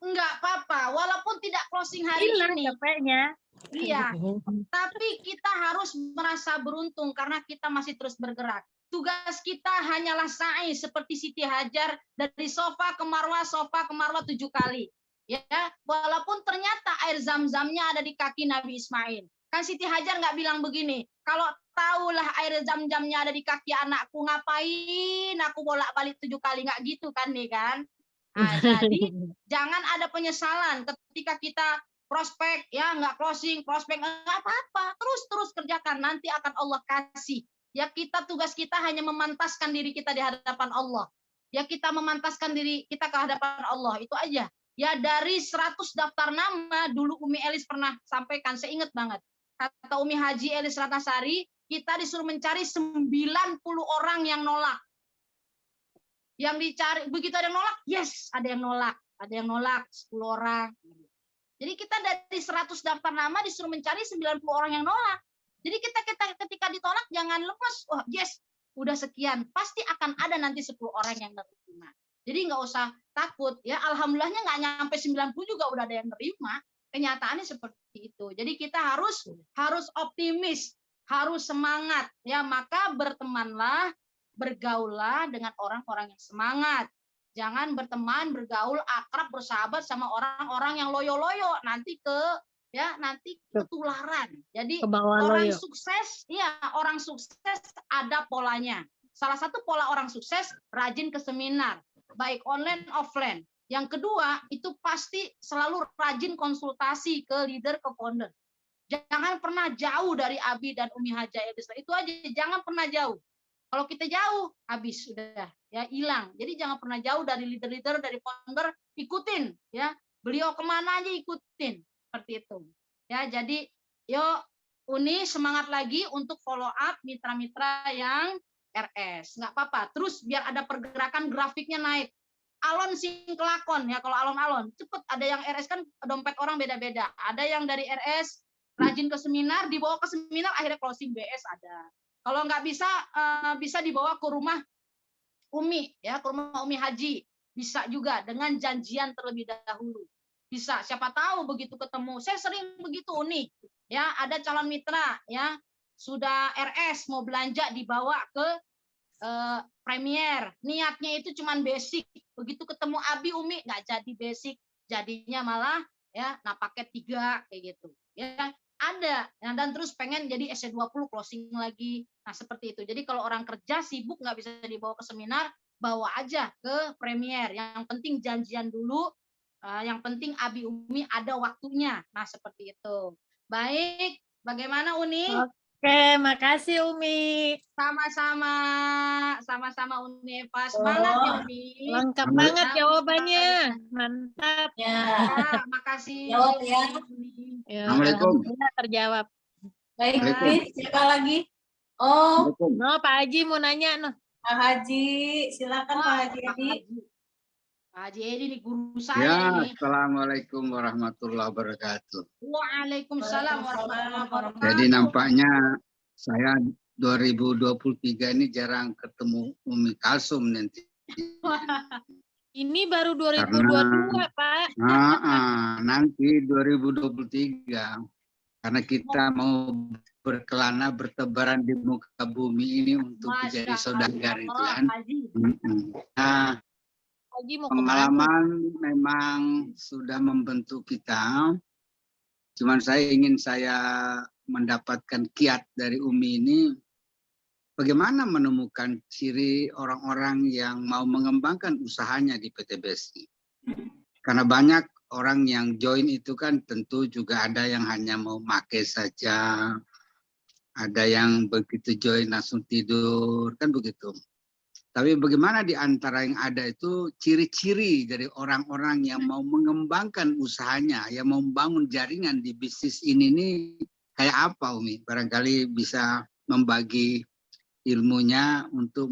Enggak apa-apa, walaupun tidak closing hari ini. Capeknya. Iya, tapi kita harus merasa beruntung karena kita masih terus bergerak. Tugas kita hanyalah sa'i seperti Siti Hajar dari sofa ke marwah 7 kali. Ya, walaupun ternyata air zam-zamnya ada di kaki Nabi Ismail. Kan Siti Hajar nggak bilang begini, kalau tahulah air zam-zamnya ada di kaki anakku, ngapain aku bolak-balik 7 kali, nggak gitu kan nih kan? Nah, jadi jangan ada penyesalan ketika kita prospek ya nggak closing, prospek nggak apa-apa, terus kerjakan, nanti akan Allah kasih. Ya tugas kita hanya memantaskan diri kita di hadapan Allah. Ya kita memantaskan diri kita ke hadapan Allah, itu aja. Ya dari 100 daftar nama dulu Umi Elis pernah sampaikan, saya ingat banget. Kata Umi Haji Elis Ratnasari, kita disuruh mencari 90 orang yang nolak. Yang dicari, begitu ada yang nolak, yes, ada yang nolak 10 orang. Jadi kita dari 100 daftar nama disuruh mencari 90 orang yang nolak. Jadi kita ketika ditolak jangan lemes. Oh, yes, udah sekian. Pasti akan ada nanti 10 orang yang terima. Jadi nggak usah takut ya. Alhamdulillahnya nggak nyampe 90 juga udah ada yang terima. Kenyataannya seperti itu. Jadi kita harus optimis, harus semangat ya. Maka bertemanlah, bergaullah dengan orang-orang yang semangat. Jangan bergaul, akrab, bersahabat sama orang-orang yang loyo-loyo. Nanti ketularan. Jadi orang sukses ada polanya. Salah satu pola orang sukses rajin ke seminar, baik online offline. Yang kedua, itu pasti selalu rajin konsultasi ke leader, ke founder. Jangan pernah jauh dari Abi dan Umi Haja Elisa. Itu aja, jangan pernah jauh. Kalau kita jauh, habis sudah ya, hilang. Jadi jangan pernah jauh dari leader-leader, dari founder, ikutin ya. Beliau kemana aja ikutin, seperti itu. Ya, jadi yuk Uni semangat lagi untuk follow up mitra-mitra yang RS. Nggak apa-apa. Terus biar ada pergerakan grafiknya naik. Alon sing kelakon ya, kalau alon-alon cepet. Ada yang RS kan dompet orang beda-beda. Ada yang dari RS rajin ke seminar, dibawa ke seminar akhirnya closing BS ada. Kalau nggak bisa, bisa dibawa ke rumah Umi ya, ke rumah Umi Haji. Bisa juga dengan janjian terlebih dahulu. Bisa, siapa tahu begitu ketemu. Saya sering begitu Uni. Ya, ada calon mitra ya, sudah RS mau belanja dibawa ke Premier, niatnya itu cuman basic. Begitu ketemu Abi Umi nggak jadi basic, jadinya malah ya nah paket 3 kayak gitu. Ya, ada. Nah, dan terus pengen jadi SC20 closing lagi. Nah, seperti itu. Jadi kalau orang kerja sibuk nggak bisa dibawa ke seminar, bawa aja ke Premier. Yang penting janjian dulu. Yang penting Abi Umi ada waktunya. Nah, seperti itu. Baik, bagaimana Uni? Oke, makasih Umi. Sama-sama, sama-sama Uni Eva. Semangat ya Umi. Lengkap banget jawabannya. Mantap. Ya, Ya, makasih. jawab ya. Ya, Assalamualaikum. alhamdulillah terjawab. Baik, Waalaikumsalam. Nis, siapa lagi? Oh, No, Pak Haji mau nanya noh. Pak Haji. Silakan Pak Haji. Pak Haji Edi ini guru Ya, saya ini. Assalamualaikum warahmatullahi wabarakatuh. Waalaikumsalam warahmatullahi wabarakatuh. Jadi nampaknya saya 2023 ini jarang ketemu Umi Kalsum nanti. Ini baru 2022, Pak. Nanti 2023. Karena kita mau berkelana bertebaran di muka bumi ini untuk menjadi saudagar itu kan. Nah, Haji mau kemana? pengalaman memang sudah membentuk kita. Cuman saya ingin mendapatkan kiat dari Umi ini. Bagaimana menemukan ciri orang-orang yang mau mengembangkan usahanya di PT BSI. Karena banyak orang yang join itu kan tentu juga ada yang hanya mau pakai saja. Ada yang begitu join langsung tidur, kan begitu. Tapi bagaimana di antara yang ada itu ciri-ciri dari orang-orang yang mau mengembangkan usahanya, yang mau membangun jaringan di bisnis ini nih kayak apa Umi? Barangkali bisa membagi ilmunya untuk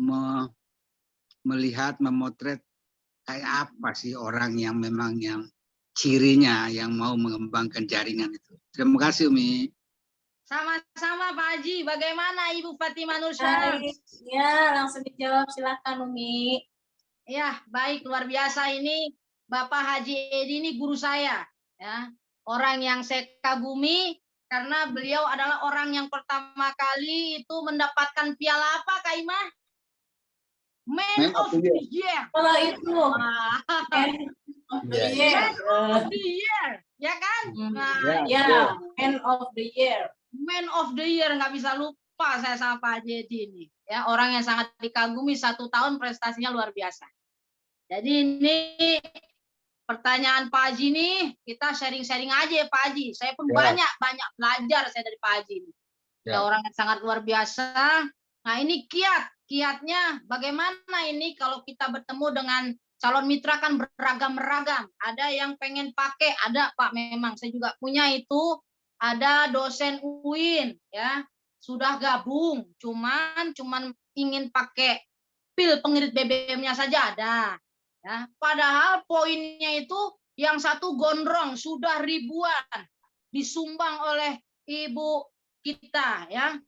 melihat, memotret kayak apa sih orang yang memang yang cirinya yang mau mengembangkan jaringan itu. Terima kasih Umi. Sama-sama Pak Haji. Bagaimana Ibu Fatimah Nursyah? Ya, langsung dijawab. Silakan Umi. Ya, baik, luar biasa ini Bapak Haji Edi ini guru saya, ya. Orang yang saya kagumi karena beliau adalah orang yang pertama kali itu mendapatkan piala apa, Kak Imah? Man of the Year. Kalau itu Wah. Man of the Year. Man of the Year, ya kan? Nah, Ya, Man of the Year. Man of the Year, nggak bisa lupa saya sama Pak Haji Edi ini. Ya, orang yang sangat dikagumi, 1 tahun prestasinya luar biasa. Jadi ini pertanyaan Pak Haji nih, kita sharing-sharing aja ya Pak Haji. Saya pun banyak belajar saya dari Pak Haji ini. Ya, orang yang sangat luar biasa. Nah, ini kiatnya bagaimana ini kalau kita bertemu dengan calon mitra kan beragam-ragam. Ada yang pengen pakai, ada Pak memang saya juga punya itu. Ada dosen UIN ya, sudah gabung, cuman ingin pakai pil pengirit BBM-nya saja ada. Ya, padahal poinnya itu yang satu gondrong sudah ribuan disumbang oleh ibu kita ya.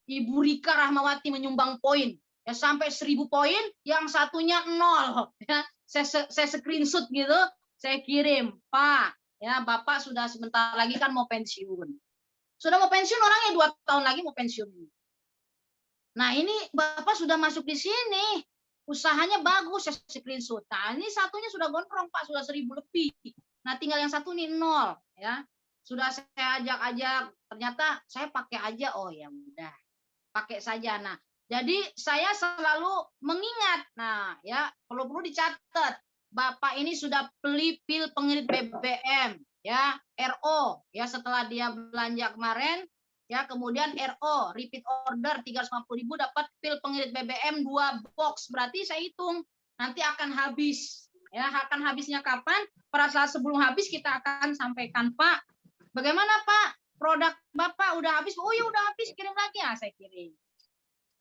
Ibu Rika Rahmawati menyumbang poin ya sampai 1000 poin, yang satunya 0 ya. Saya screenshot gitu, saya kirim, Pak. Ya, Bapak sudah sebentar lagi kan mau pensiun. Sudah mau pensiun orangnya 2 tahun lagi mau pensiun. Nah, ini Bapak sudah masuk di sini. Usahanya bagus, saya screenshot. Nah, ini satunya sudah gondrong, Pak, sudah 1000 lebih. Nah, tinggal yang satu nih 0 ya. Sudah saya ajak-ajak, ternyata saya pakai aja. Oh, ya udah. Pakai saja. Nah, jadi saya selalu mengingat. Nah, ya, perlu dicatat. Bapak ini sudah beli pil pengirit BBM, ya, RO, ya, setelah dia belanja kemarin, ya, kemudian RO, repeat order 350.000 dapat pil pengirit BBM 2 box, berarti saya hitung nanti akan habis, ya, akan habisnya kapan? Pada saat sebelum habis kita akan sampaikan, Pak, bagaimana Pak, produk Bapak udah habis? Oh ya udah habis, kirim lagi, ya, saya kirim.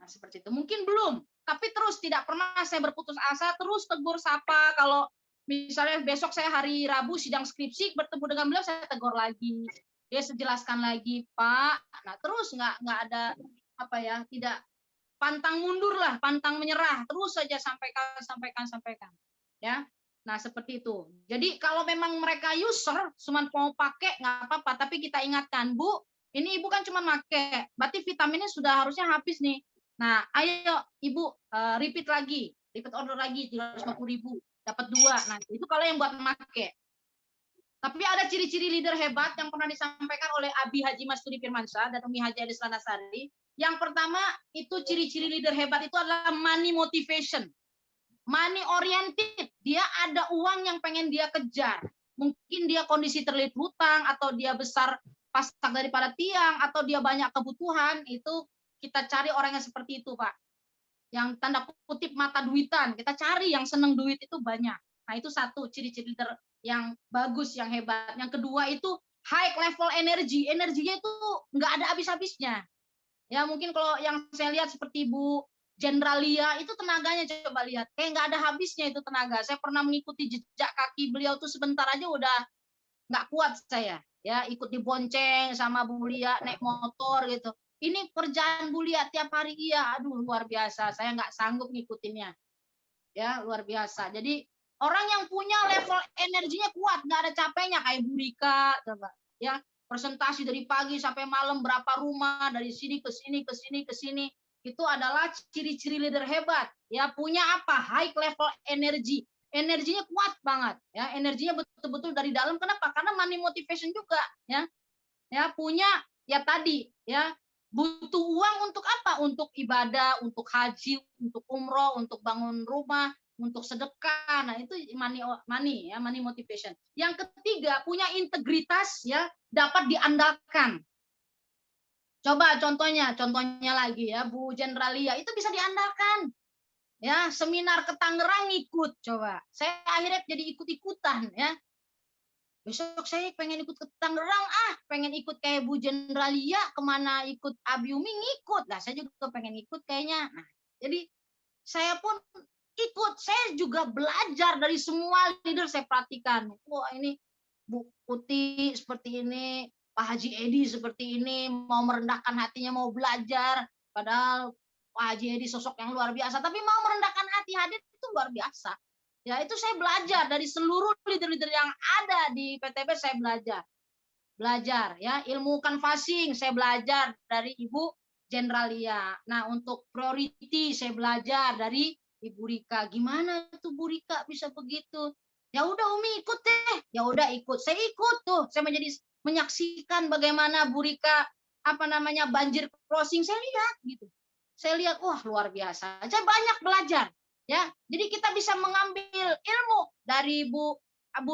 Nah, seperti itu. Mungkin belum, tapi terus tidak pernah saya berputus asa, terus tegur sapa. Kalau misalnya besok saya hari Rabu sidang skripsi bertemu dengan beliau, saya tegur lagi. Dia sejelaskan lagi, Pak. Nah, terus nggak ada apa ya, tidak pantang mundur lah, pantang menyerah. Terus saja sampaikan. Ya. Nah, seperti itu. Jadi kalau memang mereka user cuma mau pakai nggak apa-apa, tapi kita ingatkan, Bu, ini Ibu kan cuma pakai, berarti vitaminnya sudah harusnya habis nih. Nah, ayo Ibu repeat lagi, repeat order lagi 350.000, dapat 2. Nah, itu kalau yang buat make. Tapi ada ciri-ciri leader hebat yang pernah disampaikan oleh Abi Haji Masturi Firmansyah dan Umi Haji Adis Lanasari. Yang pertama, itu ciri-ciri leader hebat itu adalah money motivation. Money oriented, dia ada uang yang pengen dia kejar. Mungkin dia kondisi terlilit hutang, atau dia besar pasak daripada tiang, atau dia banyak kebutuhan, itu kita cari orang yang seperti itu, Pak. Yang tanda kutip mata duitan, kita cari yang seneng duit itu banyak. Nah, itu satu ciri-ciri leader yang bagus, yang hebat. Yang kedua itu high level energy. Energinya itu nggak ada habis-habisnya. Ya, mungkin kalau yang saya lihat seperti Bu Jendralia itu tenaganya coba lihat, kayak nggak ada habisnya itu tenaga. Saya pernah mengikuti jejak kaki beliau tuh sebentar aja udah nggak kuat saya. Ya, ikut dibonceng sama Bu Lia naik motor gitu. Ini kerjaan Bu Lia tiap hari, iya, aduh luar biasa. Saya nggak sanggup ngikutinnya. Ya, luar biasa. Jadi orang yang punya level energinya kuat, nggak ada capeknya kayak Bu Rika, coba. Ya, presentasi dari pagi sampai malam berapa rumah, dari sini ke sini ke sini ke sini. Itu adalah ciri-ciri leader hebat. Ya, punya apa? High level energy. Energinya kuat banget, ya. Energinya betul-betul dari dalam. Kenapa? Karena money motivation juga, ya. Ya, punya ya tadi, ya. Butuh uang untuk apa? Untuk ibadah, untuk haji, untuk umroh, untuk bangun rumah, untuk sedekah. Nah, itu money ya, money motivation. Yang ketiga, punya integritas, ya, dapat diandalkan. Coba contohnya lagi ya, Bu Jendralia itu bisa diandalkan. Ya, seminar ke Tangerang ikut, coba. Saya akhirnya jadi ikut-ikutan, ya. Besok saya pengen ikut ke Tangerang, pengen ikut kayak Bu Jendralia, kemana ikut Abi Umi ngikut. Lah, saya juga pengen ikut kayaknya. Nah, jadi saya pun ikut. Saya juga belajar dari semua leader, saya perhatikan. Wah, ini Bu Putih seperti ini, Pak Haji Edi seperti ini, mau merendahkan hatinya, mau belajar. Padahal Pak Haji Edi sosok yang luar biasa, tapi mau merendahkan hati hadir itu luar biasa. Ya, itu saya belajar dari seluruh leader-leader yang ada di PTB, saya belajar ya, ilmu canvassing saya belajar dari Ibu Jendralia. Nah, untuk priority saya belajar dari Ibu Rika. Gimana tuh Bu Rika bisa begitu? Ya udah Umi ikut deh. Ya udah ikut. Saya ikut tuh. Saya menyaksikan bagaimana Bu Rika banjir crossing, saya lihat gitu. Saya lihat, wah luar biasa. Saya banyak belajar. Ya, jadi kita bisa mengambil ilmu dari Bu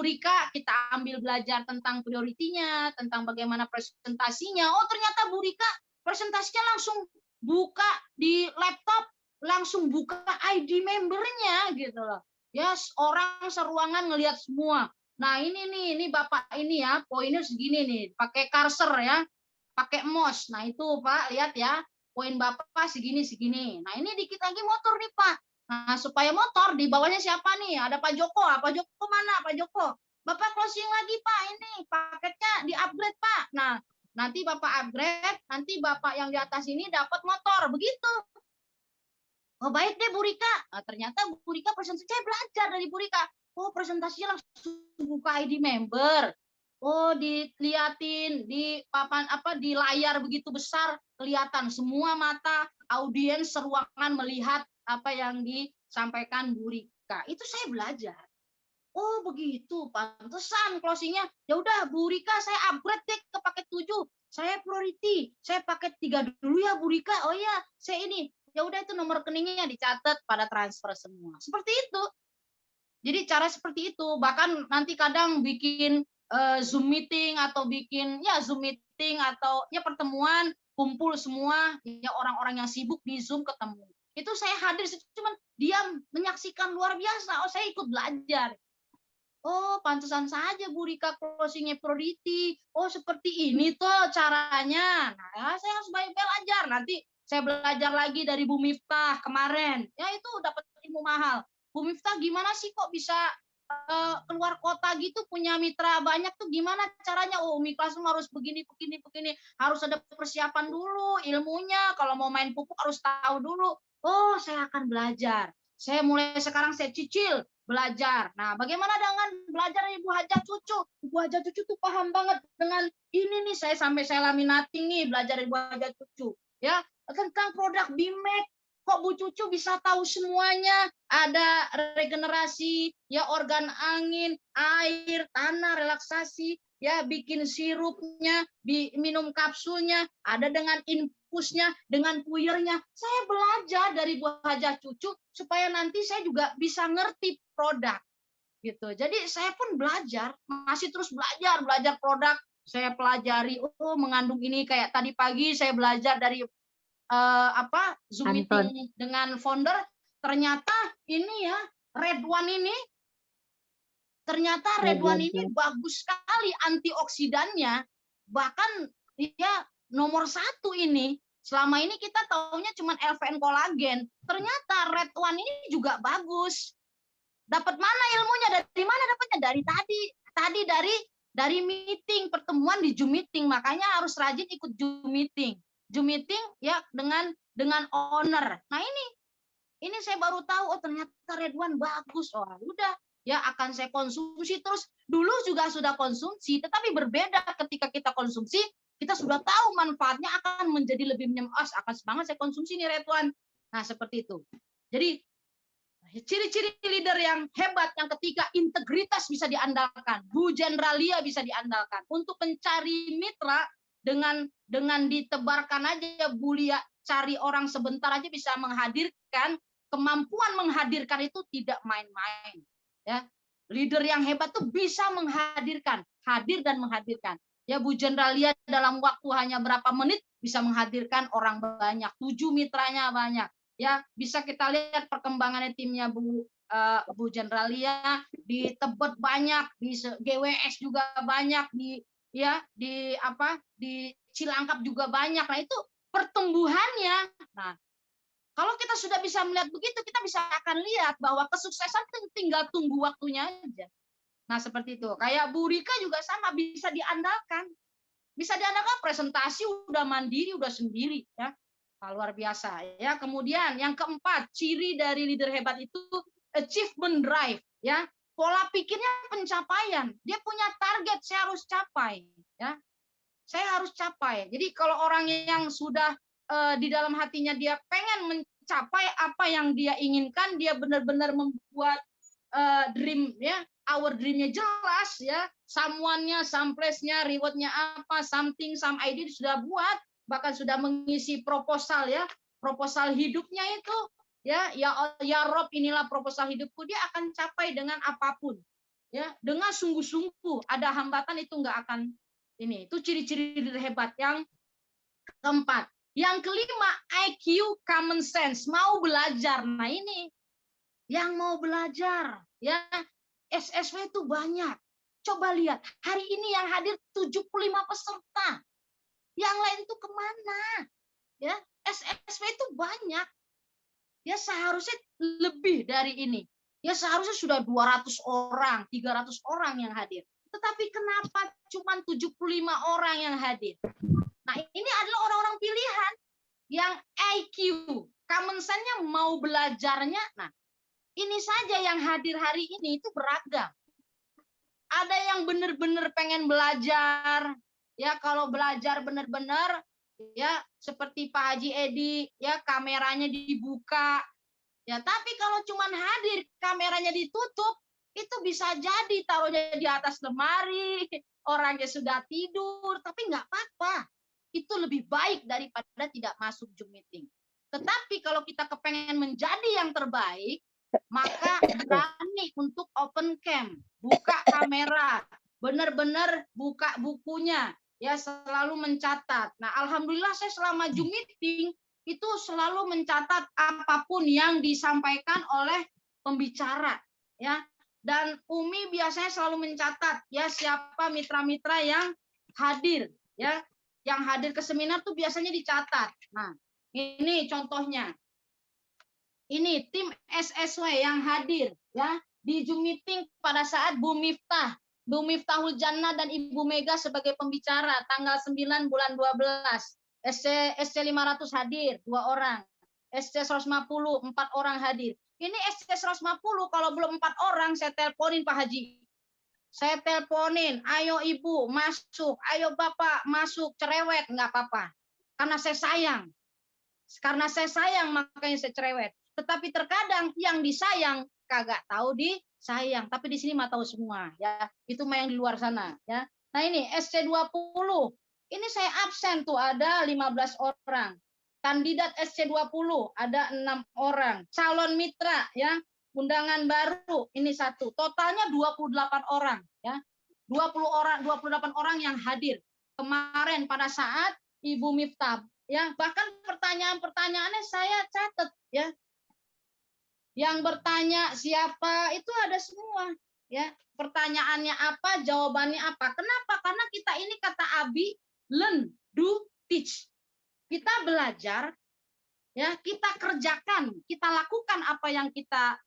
Rika, kita ambil belajar tentang prioritinya, tentang bagaimana presentasinya. Oh, ternyata Bu Rika presentasinya langsung buka di laptop, langsung buka ID membernya gitu loh. Ya, orang seruangan ngelihat semua. Nah, ini Bapak ini ya, poinnya segini nih, pakai cursor ya, pakai mouse. Nah, itu Pak, lihat ya, poin Bapak segini. Nah, ini dikit lagi motor nih Pak. Nah, supaya motor di bawahnya siapa nih? Ada Pak Joko. Pak Joko mana? Pak Joko. Bapak closing lagi Pak, ini paketnya di-upgrade Pak. Nah, nanti Bapak upgrade, nanti Bapak yang di atas ini dapat motor. Begitu. Oh, baik deh Bu Rika. Nah, ternyata Bu Rika presentasi, saya belajar dari Bu Rika. Oh, presentasinya langsung buka ID member. Oh, diliatin di papan di layar begitu besar, kelihatan semua mata audiens seruangan melihat apa yang disampaikan Bu Rika. Itu saya belajar. Oh, begitu. Pantesan closingnya. Ya udah Bu Rika, saya upgrade deh ke paket 7. Saya priority. Saya paket 3 dulu ya Bu Rika. Oh ya, saya ini. Ya udah, itu nomor rekeningnya dicatat pada transfer semua. Seperti itu. Jadi cara seperti itu, bahkan nanti kadang bikin Zoom meeting atau bikin ya Zoom meeting atau ya pertemuan kumpul semua ya orang-orang yang sibuk di Zoom ketemu. Itu saya hadir cuman diam menyaksikan luar biasa. Oh, saya ikut belajar. Oh, pantesan saja Bu Rika closingnya priority. Oh, seperti ini tuh caranya. Nah, saya harus banyak belajar. Nanti saya belajar lagi dari Bu Miftah kemarin. Ya, itu dapat ilmu mahal. Bu Miftah gimana sih kok bisa keluar kota gitu punya mitra banyak tuh gimana caranya? Oh, Umi Classroom harus begini. Harus ada persiapan dulu ilmunya. Kalau mau main pupuk harus tahu dulu. Oh, saya akan belajar. Saya mulai sekarang saya cicil belajar. Nah, bagaimana dengan belajar Ibu Haja Cucu? Ibu Haja Cucu tuh paham banget dengan ini nih, saya laminating nih belajar Ibu Haja Cucu. Ya, tentang produk BIMEK. Kok Bu Cucu bisa tahu semuanya? Ada regenerasi, ya organ angin, air, tanah, relaksasi, ya bikin sirupnya, minum kapsulnya, ada dengan infusnya, dengan puyernya. Saya belajar dari Bu Haja Cucu supaya nanti saya juga bisa ngerti produk gitu. Jadi saya pun belajar, masih terus belajar produk. Saya pelajari, oh mengandung ini, kayak tadi pagi saya belajar dari Zoom meeting dengan founder, ternyata ini ya Red One ini ternyata Red One ini bagus sekali antioksidannya, bahkan ya nomor 1 ini. Selama ini kita taunya cuma LVN kolagen, ternyata Red One ini juga bagus. Dapat mana ilmunya? Dari mana dapatnya? Dari tadi dari meeting, pertemuan di Zoom meeting. Makanya harus rajin ikut Zoom meeting ya dengan owner. Nah, ini saya baru tahu, oh ternyata Red One bagus. Oh, udah ya akan saya konsumsi terus. Dulu juga sudah konsumsi, tetapi berbeda ketika kita konsumsi, kita sudah tahu manfaatnya akan menjadi lebih menyemas, akan semangat saya konsumsi nih Red One. Nah, seperti itu. Jadi ciri-ciri leader yang hebat yang ketika integritas bisa diandalkan, Bu Jendralia bisa diandalkan untuk mencari mitra dengan ditebarkan aja Bu Lia, cari orang sebentar aja bisa menghadirkan, kemampuan menghadirkan itu tidak main-main. Ya, leader yang hebat tuh bisa menghadirkan, hadir dan menghadirkan. Ya, Bu Jendralia dalam waktu hanya berapa menit bisa menghadirkan orang banyak, 7 mitranya banyak. Ya, bisa kita lihat perkembangannya timnya Bu Jendralia di Tebet banyak, di GWS juga banyak, di Cilangkap juga banyak. Nah, itu pertumbuhannya. Nah, kalau kita sudah bisa melihat begitu, kita bisa akan lihat bahwa kesuksesan tinggal tunggu waktunya aja. Nah, seperti itu. Kayak Bu Rika juga sama, bisa diandalkan. Bisa diandalkan, presentasi udah mandiri, udah sendiri ya. Nah, luar biasa ya. Kemudian yang keempat, ciri dari leader hebat itu achievement drive ya. Pola pikirnya pencapaian. Dia punya target, saya harus capai ya. Saya harus capai. Jadi kalau orang yang sudah di dalam hatinya dia pengen mencapai apa yang dia inginkan, dia benar-benar membuat dream ya, our dreamnya jelas ya, someone-nya, some place-nya, reward-nya apa, something, some idea sudah buat, bahkan sudah mengisi proposal ya, proposal hidupnya itu ya Rob, inilah proposal hidupku, dia akan capai dengan apapun ya, dengan sungguh-sungguh. Ada hambatan itu nggak akan ini. Itu ciri-ciri hebat. Yang keempat. Yang kelima, IQ, common sense, mau belajar. Nah, ini yang mau belajar ya, SSW itu banyak. Coba lihat, hari ini yang hadir 75 peserta. Yang lain itu kemana? Ya, SSW itu banyak. Ya, seharusnya lebih dari ini. Ya, seharusnya sudah 200 orang, 300 orang yang hadir. Tetapi kenapa cuma 75 orang yang hadir? Nah, ini adalah orang-orang pilihan yang IQ, common sense-nya mau belajarnya. Nah, ini saja yang hadir hari ini itu beragam. Ada yang benar-benar pengen belajar. Ya, kalau belajar benar-benar ya seperti Pak Haji Edi, ya kameranya dibuka. Ya, tapi kalau cuman hadir kameranya ditutup, itu bisa jadi taruhnya di atas lemari, orangnya sudah tidur, tapi nggak apa-apa. Itu lebih baik daripada tidak masuk Zoom meeting. Tetapi kalau kita kepengen menjadi yang terbaik, maka berani untuk open cam, buka kamera, benar-benar buka bukunya, ya selalu mencatat. Nah, alhamdulillah saya selama Zoom meeting itu selalu mencatat apapun yang disampaikan oleh pembicara, ya. Dan Umi biasanya selalu mencatat ya siapa mitra-mitra yang hadir, ya. Yang hadir ke seminar tuh biasanya dicatat. Nah, ini contohnya. Ini tim SSW yang hadir ya di Zoom meeting pada saat Bu Miftahul Jannah dan Ibu Mega sebagai pembicara tanggal 9 bulan 12. SC 500 hadir 2 orang. SC 150 4 orang hadir. Ini SC 150 kalau belum 4 orang saya teleponin Pak Haji. Saya teleponin, ayo Ibu masuk, ayo Bapak masuk, cerewet nggak apa-apa. Karena saya sayang. Karena saya sayang makanya saya cerewet. Tetapi terkadang yang disayang kagak tahu disayang, tapi di sini mah tahu semua ya. Itu mah yang di luar sana ya. Nah ini SC20. Ini saya absen tuh ada 15 orang. Kandidat SC20 ada 6 orang. Calon mitra ya, undangan baru ini 1. Totalnya 28 orang ya. 28 orang yang hadir kemarin pada saat Ibu Miftah ya, bahkan pertanyaan-pertanyaannya saya catat ya. Yang bertanya siapa itu ada semua ya. Pertanyaannya apa, jawabannya apa. Kenapa? Karena kita ini kata Abi, learn, do, teach. Kita belajar ya, kita kerjakan, kita lakukan apa yang kita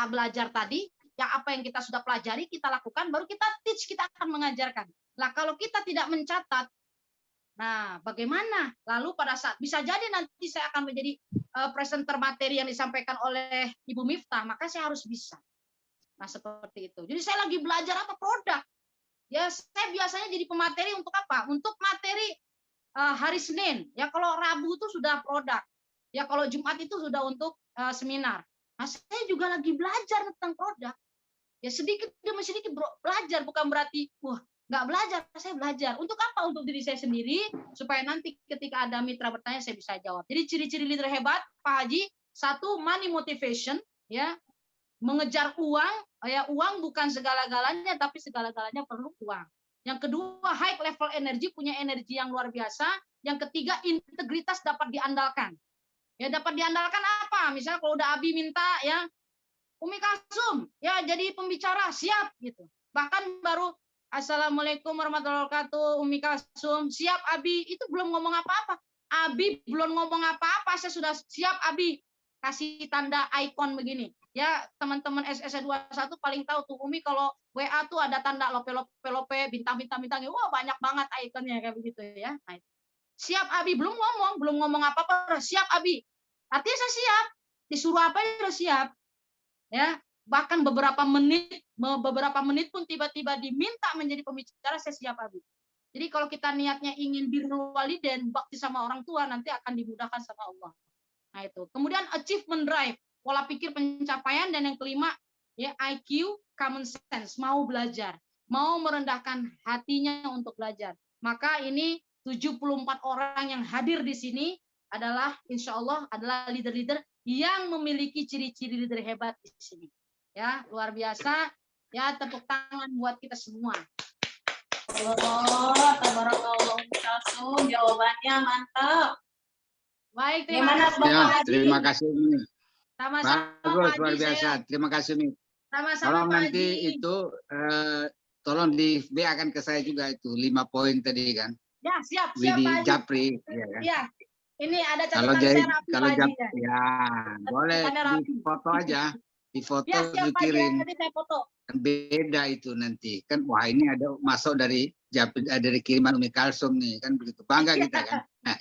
belajar tadi, yang apa yang kita sudah pelajari kita lakukan, baru kita teach, kita akan mengajarkan. Nah, kalau kita tidak mencatat, nah, bagaimana? Lalu pada saat bisa jadi nanti saya akan menjadi presenter materi yang disampaikan oleh Ibu Miftah, maka saya harus bisa. Nah, seperti itu. Jadi saya lagi belajar apa produk. Ya, saya biasanya jadi pemateri untuk apa? Untuk materi hari Senin. Ya, kalau Rabu itu sudah produk. Ya, kalau Jumat itu sudah untuk seminar. Nah, saya juga lagi belajar tentang produk. Ya, sedikit demi sedikit belajar, bukan berarti wah nggak belajar, saya belajar. Untuk apa? Untuk diri saya sendiri, supaya nanti ketika ada mitra bertanya, saya bisa jawab. Jadi ciri-ciri leader hebat, Pak Haji, 1, money motivation, ya, mengejar uang, ya uang bukan segala-galanya, tapi segala-galanya perlu uang. Yang kedua, high level energy, punya energi yang luar biasa. Yang ketiga, integritas dapat diandalkan. Ya, dapat diandalkan apa? Misalnya kalau udah Abi minta, ya, Umi Kalsum, ya jadi pembicara, siap, gitu. Bahkan baru Assalamualaikum warahmatullahi wabarakatuh, Umi Kalsum, siap Abi, itu belum ngomong apa-apa. Abi belum ngomong apa-apa, saya sudah siap Abi. Kasih tanda icon begini. Ya, teman-teman SS21 paling tahu tuh, Umi kalau WA tuh ada tanda lope, bintang-bintang, wah banyak banget ikonnya kayak begitu ya. Nah, siap Abi, belum ngomong apa-apa, siap Abi. Artinya saya siap, disuruh apa ya siap. Ya, bahkan beberapa menit pun tiba-tiba diminta menjadi pembicara, saya siap Abi. Jadi kalau kita niatnya ingin birrul walidain, bakti sama orang tua, nanti akan dimudahkan sama Allah. Nah itu. Kemudian achievement drive, pola pikir pencapaian, dan yang kelima ya IQ, common sense, mau belajar, mau merendahkan hatinya untuk belajar. Maka ini 74 orang yang hadir di sini adalah insya Allah adalah leader-leader yang memiliki ciri-ciri leader hebat di sini. Ya, luar biasa. Ya, tepuk tangan buat kita semua. Allah, tabarakallah, Kalsum, jawabannya mantap. Baik, terima Gimana, kasih. Bapak Ya, Haji? terima kasih Umi. Sama-sama, Bagus, Pak luar Haji, biasa. saya- Terima kasih Umi. Sama-sama, Tolong Pak nanti Haji. itu tolong di WA kan ke saya juga itu 5 poin tadi kan. Ya, siap Widi Pak Haji. Japri, ya kan. Ya, ini ada Kalau catatan jadi saya rapi, kalau Pak Haji. Japri ya boleh Catatannya rapi. di foto aja, di foto Ya, siap Pak Haji, dikirim. nanti saya foto. Kan beda itu nanti kan, wah ini ada masuk dari Japri, dari kiriman Umi Kalsum nih kan, begitu bangga kita kan. Nah,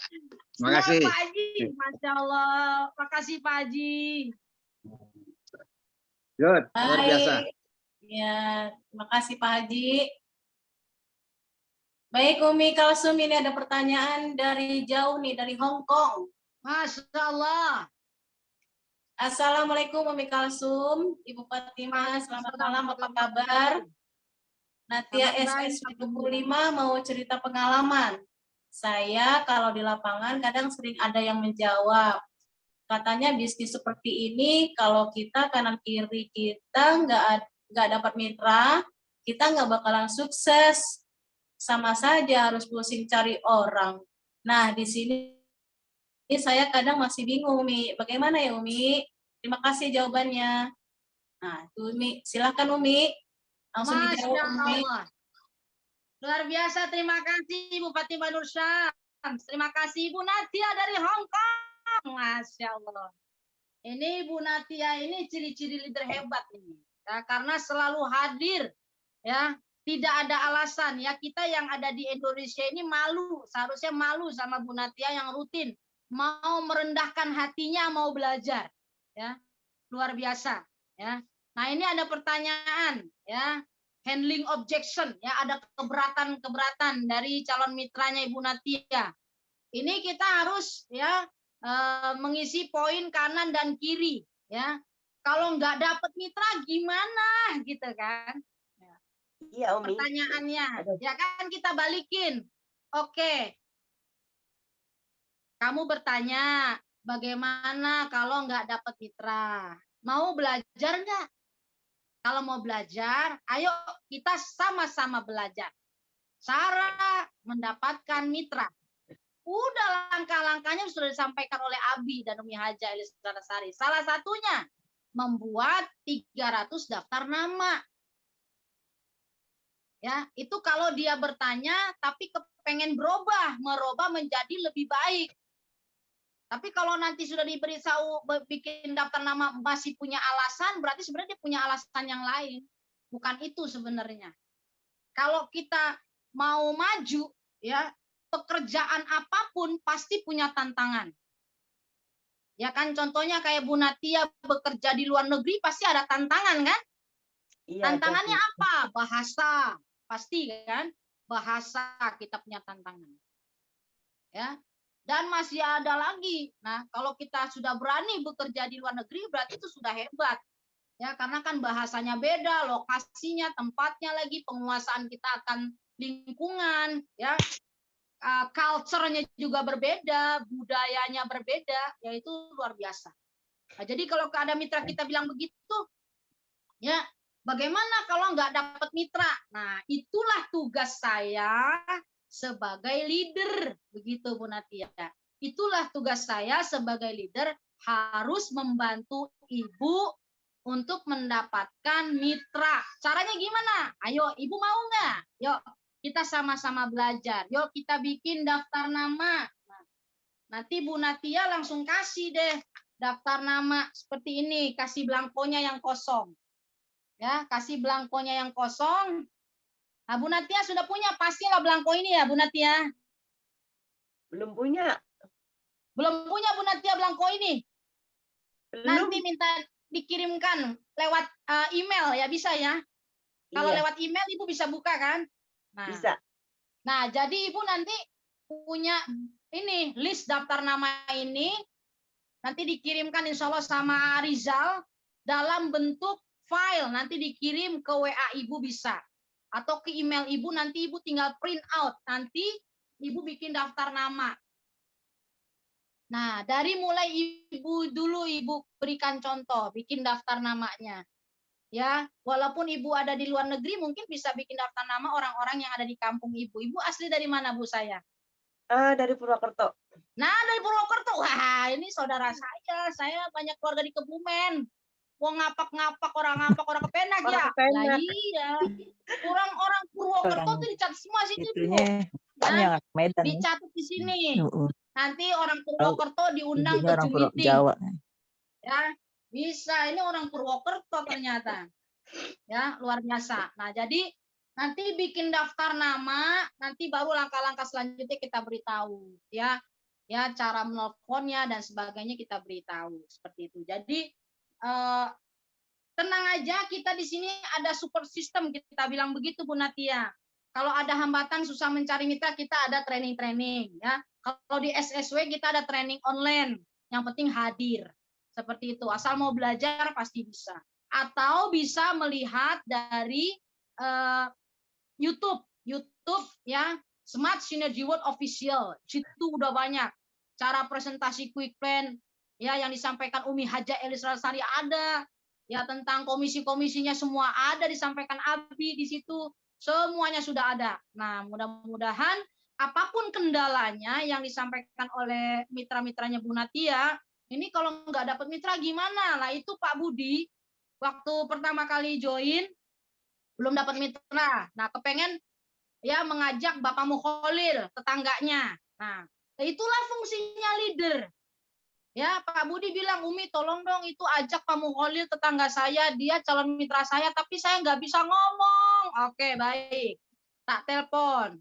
terima Siap, kasih. Pak Haji. Masya Allah. Makasih Pak Haji. Good, luar biasa. Baik. Ya, terima kasih Pak Haji. Baik, Umi Kalsum, ini ada pertanyaan dari jauh nih, dari Hong Kong. Masya Allah. Assalamualaikum Umi Kalsum, Ibu Fatimah, selamat malam, apa kabar? Natia Selamat SS malam. 25 mau cerita pengalaman. Saya kalau di lapangan kadang sering ada yang menjawab, Katanya bisnis seperti ini kalau kita kanan kiri kita nggak dapat mitra, kita nggak bakalan sukses. Sama saja harus pusing cari orang. Nah, di sini saya kadang masih bingung, Umi. Bagaimana ya, Umi? Terima kasih jawabannya. Nah, itu Umi. Silakan, Umi. Langsung Masya dijawab, Umi. Allah. Luar biasa, terima kasih Ibu Fatimah Nur Syams. Terima kasih Ibu Natia dari Hong Kong. Masya Allah. Ini Ibu Natia ini ciri-ciri leader hebat ini. Ya, karena selalu hadir. Ya, tidak ada alasan. Ya, kita yang ada di Indonesia ini malu. Seharusnya malu sama Bu Natia yang rutin. Mau merendahkan hatinya, mau belajar. Ya, luar biasa. Ya. Nah, ini ada pertanyaan. Ya. Handling objection, ya, ada keberatan-keberatan dari calon mitranya Ibu Natia. Ini kita harus ya mengisi poin kanan dan kiri, ya. Kalau nggak dapat mitra gimana, gitu kan? Iya, Umi. Pertanyaannya, ya kan kita balikin. Oke, kamu bertanya bagaimana kalau nggak dapat mitra? Mau belajar nggak? Kalau mau belajar, ayo kita sama-sama belajar. Cara mendapatkan mitra. Udah langkah-langkahnya sudah disampaikan oleh Abi dan Umi Haja Elisarasari. Salah satunya membuat 300 daftar nama. Ya, itu kalau dia bertanya tapi kepengen merubah menjadi lebih baik. Tapi kalau nanti sudah diberi tahu bikin daftar nama masih punya alasan, berarti sebenarnya dia punya alasan yang lain. Bukan itu sebenarnya. Kalau kita mau maju, ya, pekerjaan apapun pasti punya tantangan. Ya kan, contohnya kayak Bu Natia bekerja di luar negeri pasti ada tantangan kan? Iya, tantangannya apa? Bahasa. Pasti kan? Bahasa kita punya tantangan. Ya. Dan masih ada lagi. Nah, kalau kita sudah berani bekerja di luar negeri, berarti itu sudah hebat. Ya, karena kan bahasanya beda, lokasinya, tempatnya lagi, penguasaan kita akan lingkungan, ya, culture-nya juga berbeda, budayanya berbeda, ya itu luar biasa. Nah, jadi kalau ada mitra kita bilang begitu, ya, bagaimana kalau nggak dapat mitra? Nah, itulah tugas saya sebagai leader, begitu Bu Natia. Itulah tugas saya sebagai leader, harus membantu Ibu untuk mendapatkan mitra. Caranya gimana? Ayo, Ibu mau nggak? Yuk, kita sama-sama belajar. Yuk, kita bikin daftar nama. Nah, nanti Bu Natia langsung kasih deh daftar nama seperti ini, kasih belangkonya yang kosong. Ya, kasih belangkonya yang kosong. Nah, Bu Natia sudah punya pastilah belangko ini ya, Bu Natia? Belum punya. Belum punya Bu Natia belangko ini? Belum. Nanti minta dikirimkan lewat email ya, bisa ya? Kalau lewat email Ibu bisa buka kan? Nah, bisa. Nah, jadi Ibu nanti punya ini list daftar nama ini, nanti dikirimkan insya Allah sama Rizal dalam bentuk file, nanti dikirim ke WA Ibu bisa. Atau ke email Ibu, nanti Ibu tinggal print out. Nanti Ibu bikin daftar nama. Nah, dari mulai Ibu dulu, Ibu berikan contoh, bikin daftar namanya. Ya, walaupun Ibu ada di luar negeri, mungkin bisa bikin daftar nama orang-orang yang ada di kampung Ibu. Ibu asli dari mana, Bu, saya? Dari Purwokerto. Nah, dari Purwokerto. Wah, ini saudara saya. Saya banyak keluarga di Kebumen. Wong ngapak-ngapak, orang Kepenak ya. Lah iya. Orang-orang Purwokerto tuh dicatat semua sini, Bu. Nah, dicatat di sini. Nanti orang Purwokerto diundang ke Zoom meeting. Jawa. Ya, bisa. Ini orang Purwokerto ternyata. Ya, luar biasa. Nah, jadi nanti bikin daftar nama, nanti baru langkah-langkah selanjutnya kita beritahu, ya. Ya, cara menelponnya dan sebagainya kita beritahu seperti itu. Jadi tenang aja, kita di sini ada support system, kita bilang begitu Bu Natia. Kalau ada hambatan susah mencari mitra, kita ada training-training ya. Kalau di SSW kita ada training online, yang penting hadir. Seperti itu, asal mau belajar pasti bisa. Atau bisa melihat dari YouTube ya, Smart Synergy World Official. Situ udah banyak cara presentasi quick plan, ya yang disampaikan Umi Haja Elis Rasari ada, ya tentang komisi-komisinya semua ada disampaikan Abi di situ, semuanya sudah ada. Nah, mudah-mudahan apapun kendalanya yang disampaikan oleh mitra-mitranya Bu Natia, ini kalau nggak dapat mitra gimana? Lah itu Pak Budi waktu pertama kali join belum dapat mitra. Nah, kepengen ya mengajak Bapak Mukholil, tetangganya. Nah, itulah fungsinya leader. Ya, Pak Budi bilang, Umi tolong dong itu ajak Pak Mukholil, tetangga saya, dia calon mitra saya, tapi saya nggak bisa ngomong. Oke, baik. Tak telepon.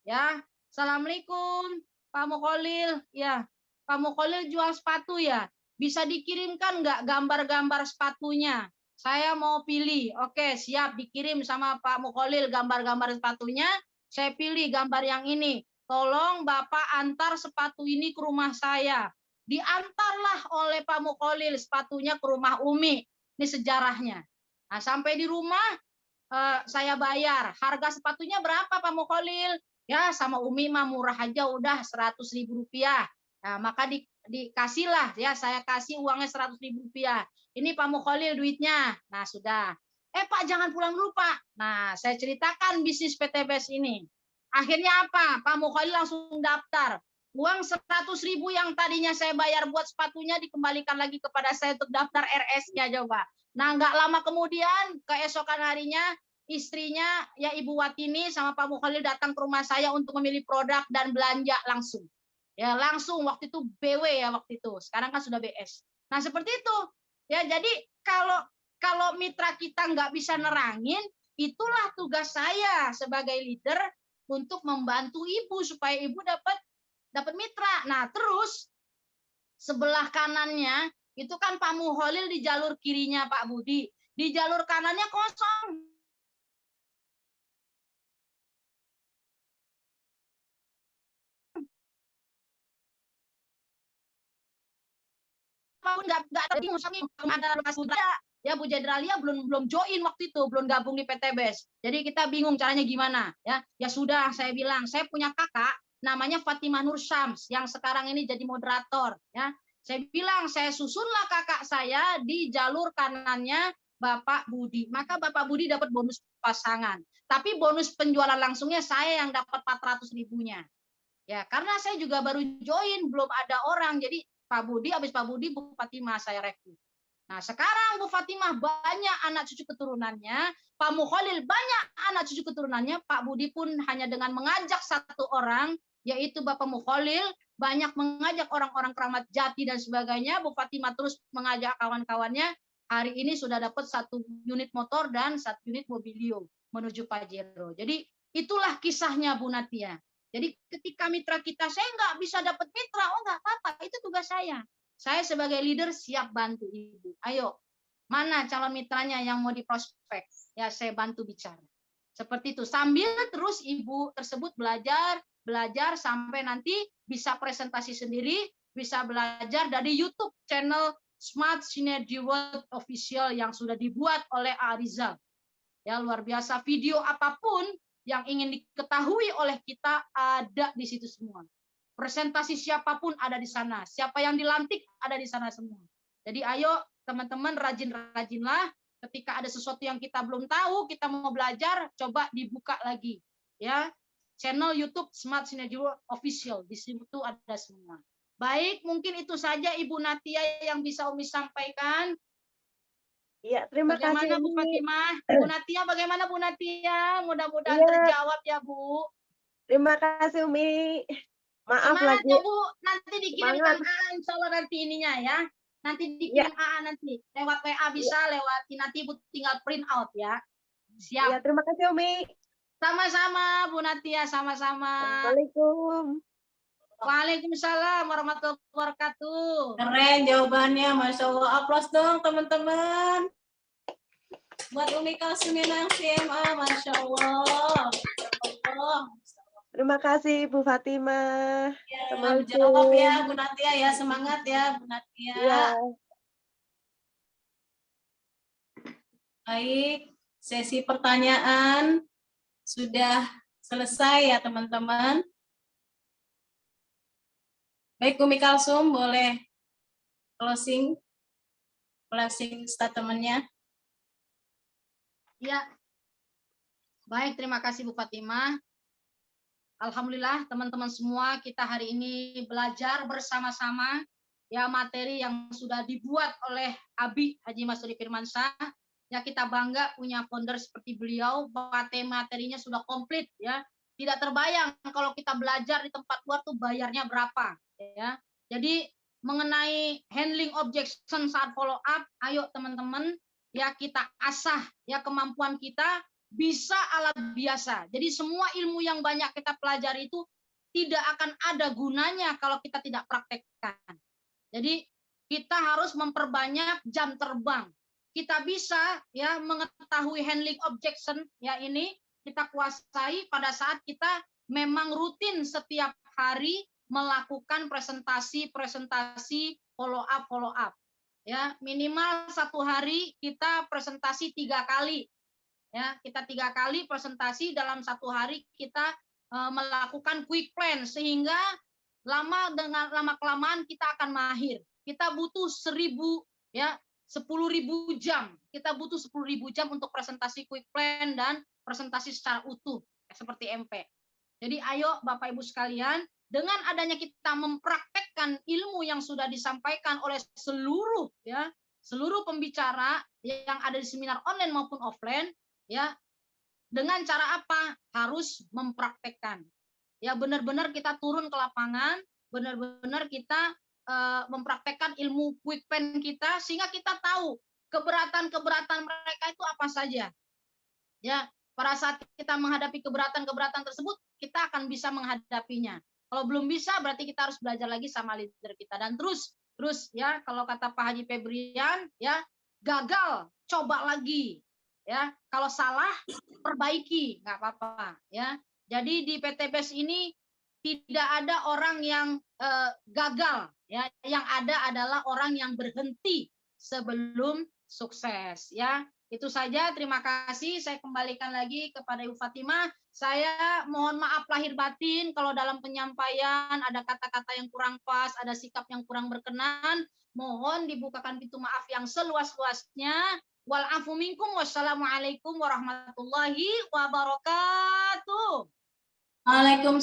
Ya, Assalamualaikum Pak Mukholil. Ya, Pak Mukholil jual sepatu ya. Bisa dikirimkan nggak gambar-gambar sepatunya? Saya mau pilih. Oke, siap dikirim sama Pak Mukholil gambar-gambar sepatunya. Saya pilih gambar yang ini. Tolong Bapak antar sepatu ini ke rumah saya. Diantarlah oleh Pak Mukholil sepatunya ke rumah Umi. Ini sejarahnya. Nah, sampai di rumah saya bayar. Harga sepatunya berapa Pak Mukholil? Ya sama Umi mah murah aja udah 100.000 rupiah. Nah, maka dikasihlah ya, saya kasih uangnya 100.000 rupiah. Ini Pak Mukholil duitnya. Nah sudah. Pak jangan pulang dulu Pak. Nah saya ceritakan bisnis PTBS ini. Akhirnya apa? Pak Mukholil langsung daftar. Uang 100.000 yang tadinya saya bayar buat sepatunya dikembalikan lagi kepada saya untuk daftar RS-nya coba. Nah nggak lama kemudian keesokan harinya istrinya ya Ibu Watini sama Pak Mukholil datang ke rumah saya untuk memilih produk dan belanja langsung. Ya langsung waktu itu BW ya waktu itu. Sekarang kan sudah BS. Nah seperti itu. Ya jadi kalau mitra kita nggak bisa nerangin, itulah tugas saya sebagai leader untuk membantu Ibu supaya Ibu dapat mitra. Nah terus sebelah kanannya itu kan Pak Mukholil di jalur kirinya Pak Budi. Di jalur kanannya kosong. Nggak ada lokasi ya Bu Jendralia belum join waktu itu, belum gabung di PTBS. Jadi kita bingung caranya gimana ya. Ya sudah saya bilang, saya punya kakak namanya Fatimah Nur Syams yang sekarang ini jadi moderator ya. Saya bilang saya susunlah kakak saya di jalur kanannya Bapak Budi. Maka Bapak Budi dapat bonus pasangan. Tapi bonus penjualan langsungnya saya yang dapat 400.000-nya. Ya, karena saya juga baru join, belum ada orang. Jadi Pak Budi, habis Pak Budi, Bu Fatimah saya rekrut. Nah, sekarang Bu Fatimah banyak anak cucu keturunannya, Pak Mukholil banyak anak cucu keturunannya, Pak Budi pun hanya dengan mengajak satu orang, yaitu Bapak Mukholil, banyak mengajak orang-orang keramat jati dan sebagainya. Bu Fatimah terus mengajak kawan-kawannya. Hari ini sudah dapat 1 unit motor dan 1 unit mobilio menuju Pajero. Jadi itulah kisahnya Bu Natia. Jadi ketika mitra kita, saya nggak bisa dapat mitra, oh nggak apa-apa, itu tugas saya. Saya sebagai leader siap bantu Ibu. Ayo, mana calon mitranya yang mau diprospek? Ya saya bantu bicara. Seperti itu. Sambil terus Ibu tersebut belajar sampai nanti bisa presentasi sendiri, bisa belajar dari YouTube channel Smart Synergy World Official yang sudah dibuat oleh Arizal. Ya luar biasa, video apapun yang ingin diketahui oleh kita ada di situ semua. Presentasi siapapun ada di sana. Siapa yang dilantik ada di sana semua. Jadi ayo teman-teman rajin-rajinlah. Ketika ada sesuatu yang kita belum tahu, kita mau belajar, coba dibuka lagi. Ya, channel YouTube Smart Synergy Official. Di situ ada semua. Baik, mungkin itu saja Ibu Natia yang bisa Umi sampaikan. Iya, terima Bagaimana kasih. Bu Fatimah? Bu Natia, bagaimana Bu Natia? Mudah-mudahan Iya. terjawab ya Bu. Terima kasih Umi. Maaf Semangat lagi. ya Bu, nanti dikirimkan Semangat. AA insya Allah nanti ininya ya. Nanti dikirim AA nanti. Lewat WA bisa, lewat nanti Bu tinggal print out ya. Siap. Iya, terima kasih Umi. Sama-sama Bu Natia, sama-sama. Assalamualaikum. Waalaikumsalam warahmatullahi wabarakatuh. Keren jawabannya, Masya Allah. Aplaus dong teman-teman. Buat Umi Kalsumina CMA, Masya Allah. Terima kasih Bu Fatimah. Ya, Assalamualaikum. jawab ya Bu Natia ya, semangat ya Bu Natia. Iya. Baik, sesi pertanyaan sudah selesai ya teman-teman. Baik Umi Kalsum, boleh closing statementnya. Ya. Baik, terima kasih Bu Fatimah. Alhamdulillah teman-teman semua kita hari ini belajar bersama-sama ya materi yang sudah dibuat oleh Abi Haji Masudi Firmansyah. Ya kita bangga punya founder seperti beliau, materinya sudah komplit ya. Tidak terbayang kalau kita belajar di tempat luar tuh bayarnya berapa ya. Jadi mengenai handling objection saat follow up, ayo teman-teman ya kita asah ya kemampuan kita bisa ala biasa. Jadi semua ilmu yang banyak kita pelajari itu tidak akan ada gunanya kalau kita tidak praktekkan. Jadi kita harus memperbanyak jam terbang. Kita bisa ya mengetahui handling objection ya ini kita kuasai pada saat kita memang rutin setiap hari melakukan presentasi follow up ya minimal 1 hari kita presentasi 3 kali. Ya, kita 3 kali presentasi dalam 1 hari kita melakukan quick plan sehingga lama kelamaan kita akan mahir. Kita butuh 10.000 jam. Kita butuh 10.000 jam untuk presentasi quick plan dan presentasi secara utuh seperti MP. Jadi ayo Bapak Ibu sekalian, dengan adanya kita mempraktekkan ilmu yang sudah disampaikan oleh seluruh pembicara yang ada di seminar online maupun offline ya dengan cara apa? Harus mempraktekkan. Ya benar-benar kita turun ke lapangan, benar-benar kita mempraktekkan ilmu quick plan kita sehingga kita tahu keberatan-keberatan mereka itu apa saja. Ya, pada saat kita menghadapi keberatan-keberatan tersebut, kita akan bisa menghadapinya. Kalau belum bisa berarti kita harus belajar lagi sama leader kita dan terus ya kalau kata Pak Haji Febrian ya gagal coba lagi. Ya, kalau salah perbaiki, nggak apa-apa ya. Jadi di PTBS ini tidak ada orang yang gagal ya, yang ada adalah orang yang berhenti sebelum sukses ya. Itu saja, terima kasih. Saya kembalikan lagi kepada Ibu Fatimah. Saya mohon maaf lahir batin kalau dalam penyampaian ada kata-kata yang kurang pas, ada sikap yang kurang berkenan. Mohon dibukakan pintu maaf yang seluas-luasnya. Wal-afu minkum. Wassalamualaikum warahmatullahi wabarakatuh. Waalaikumsalam.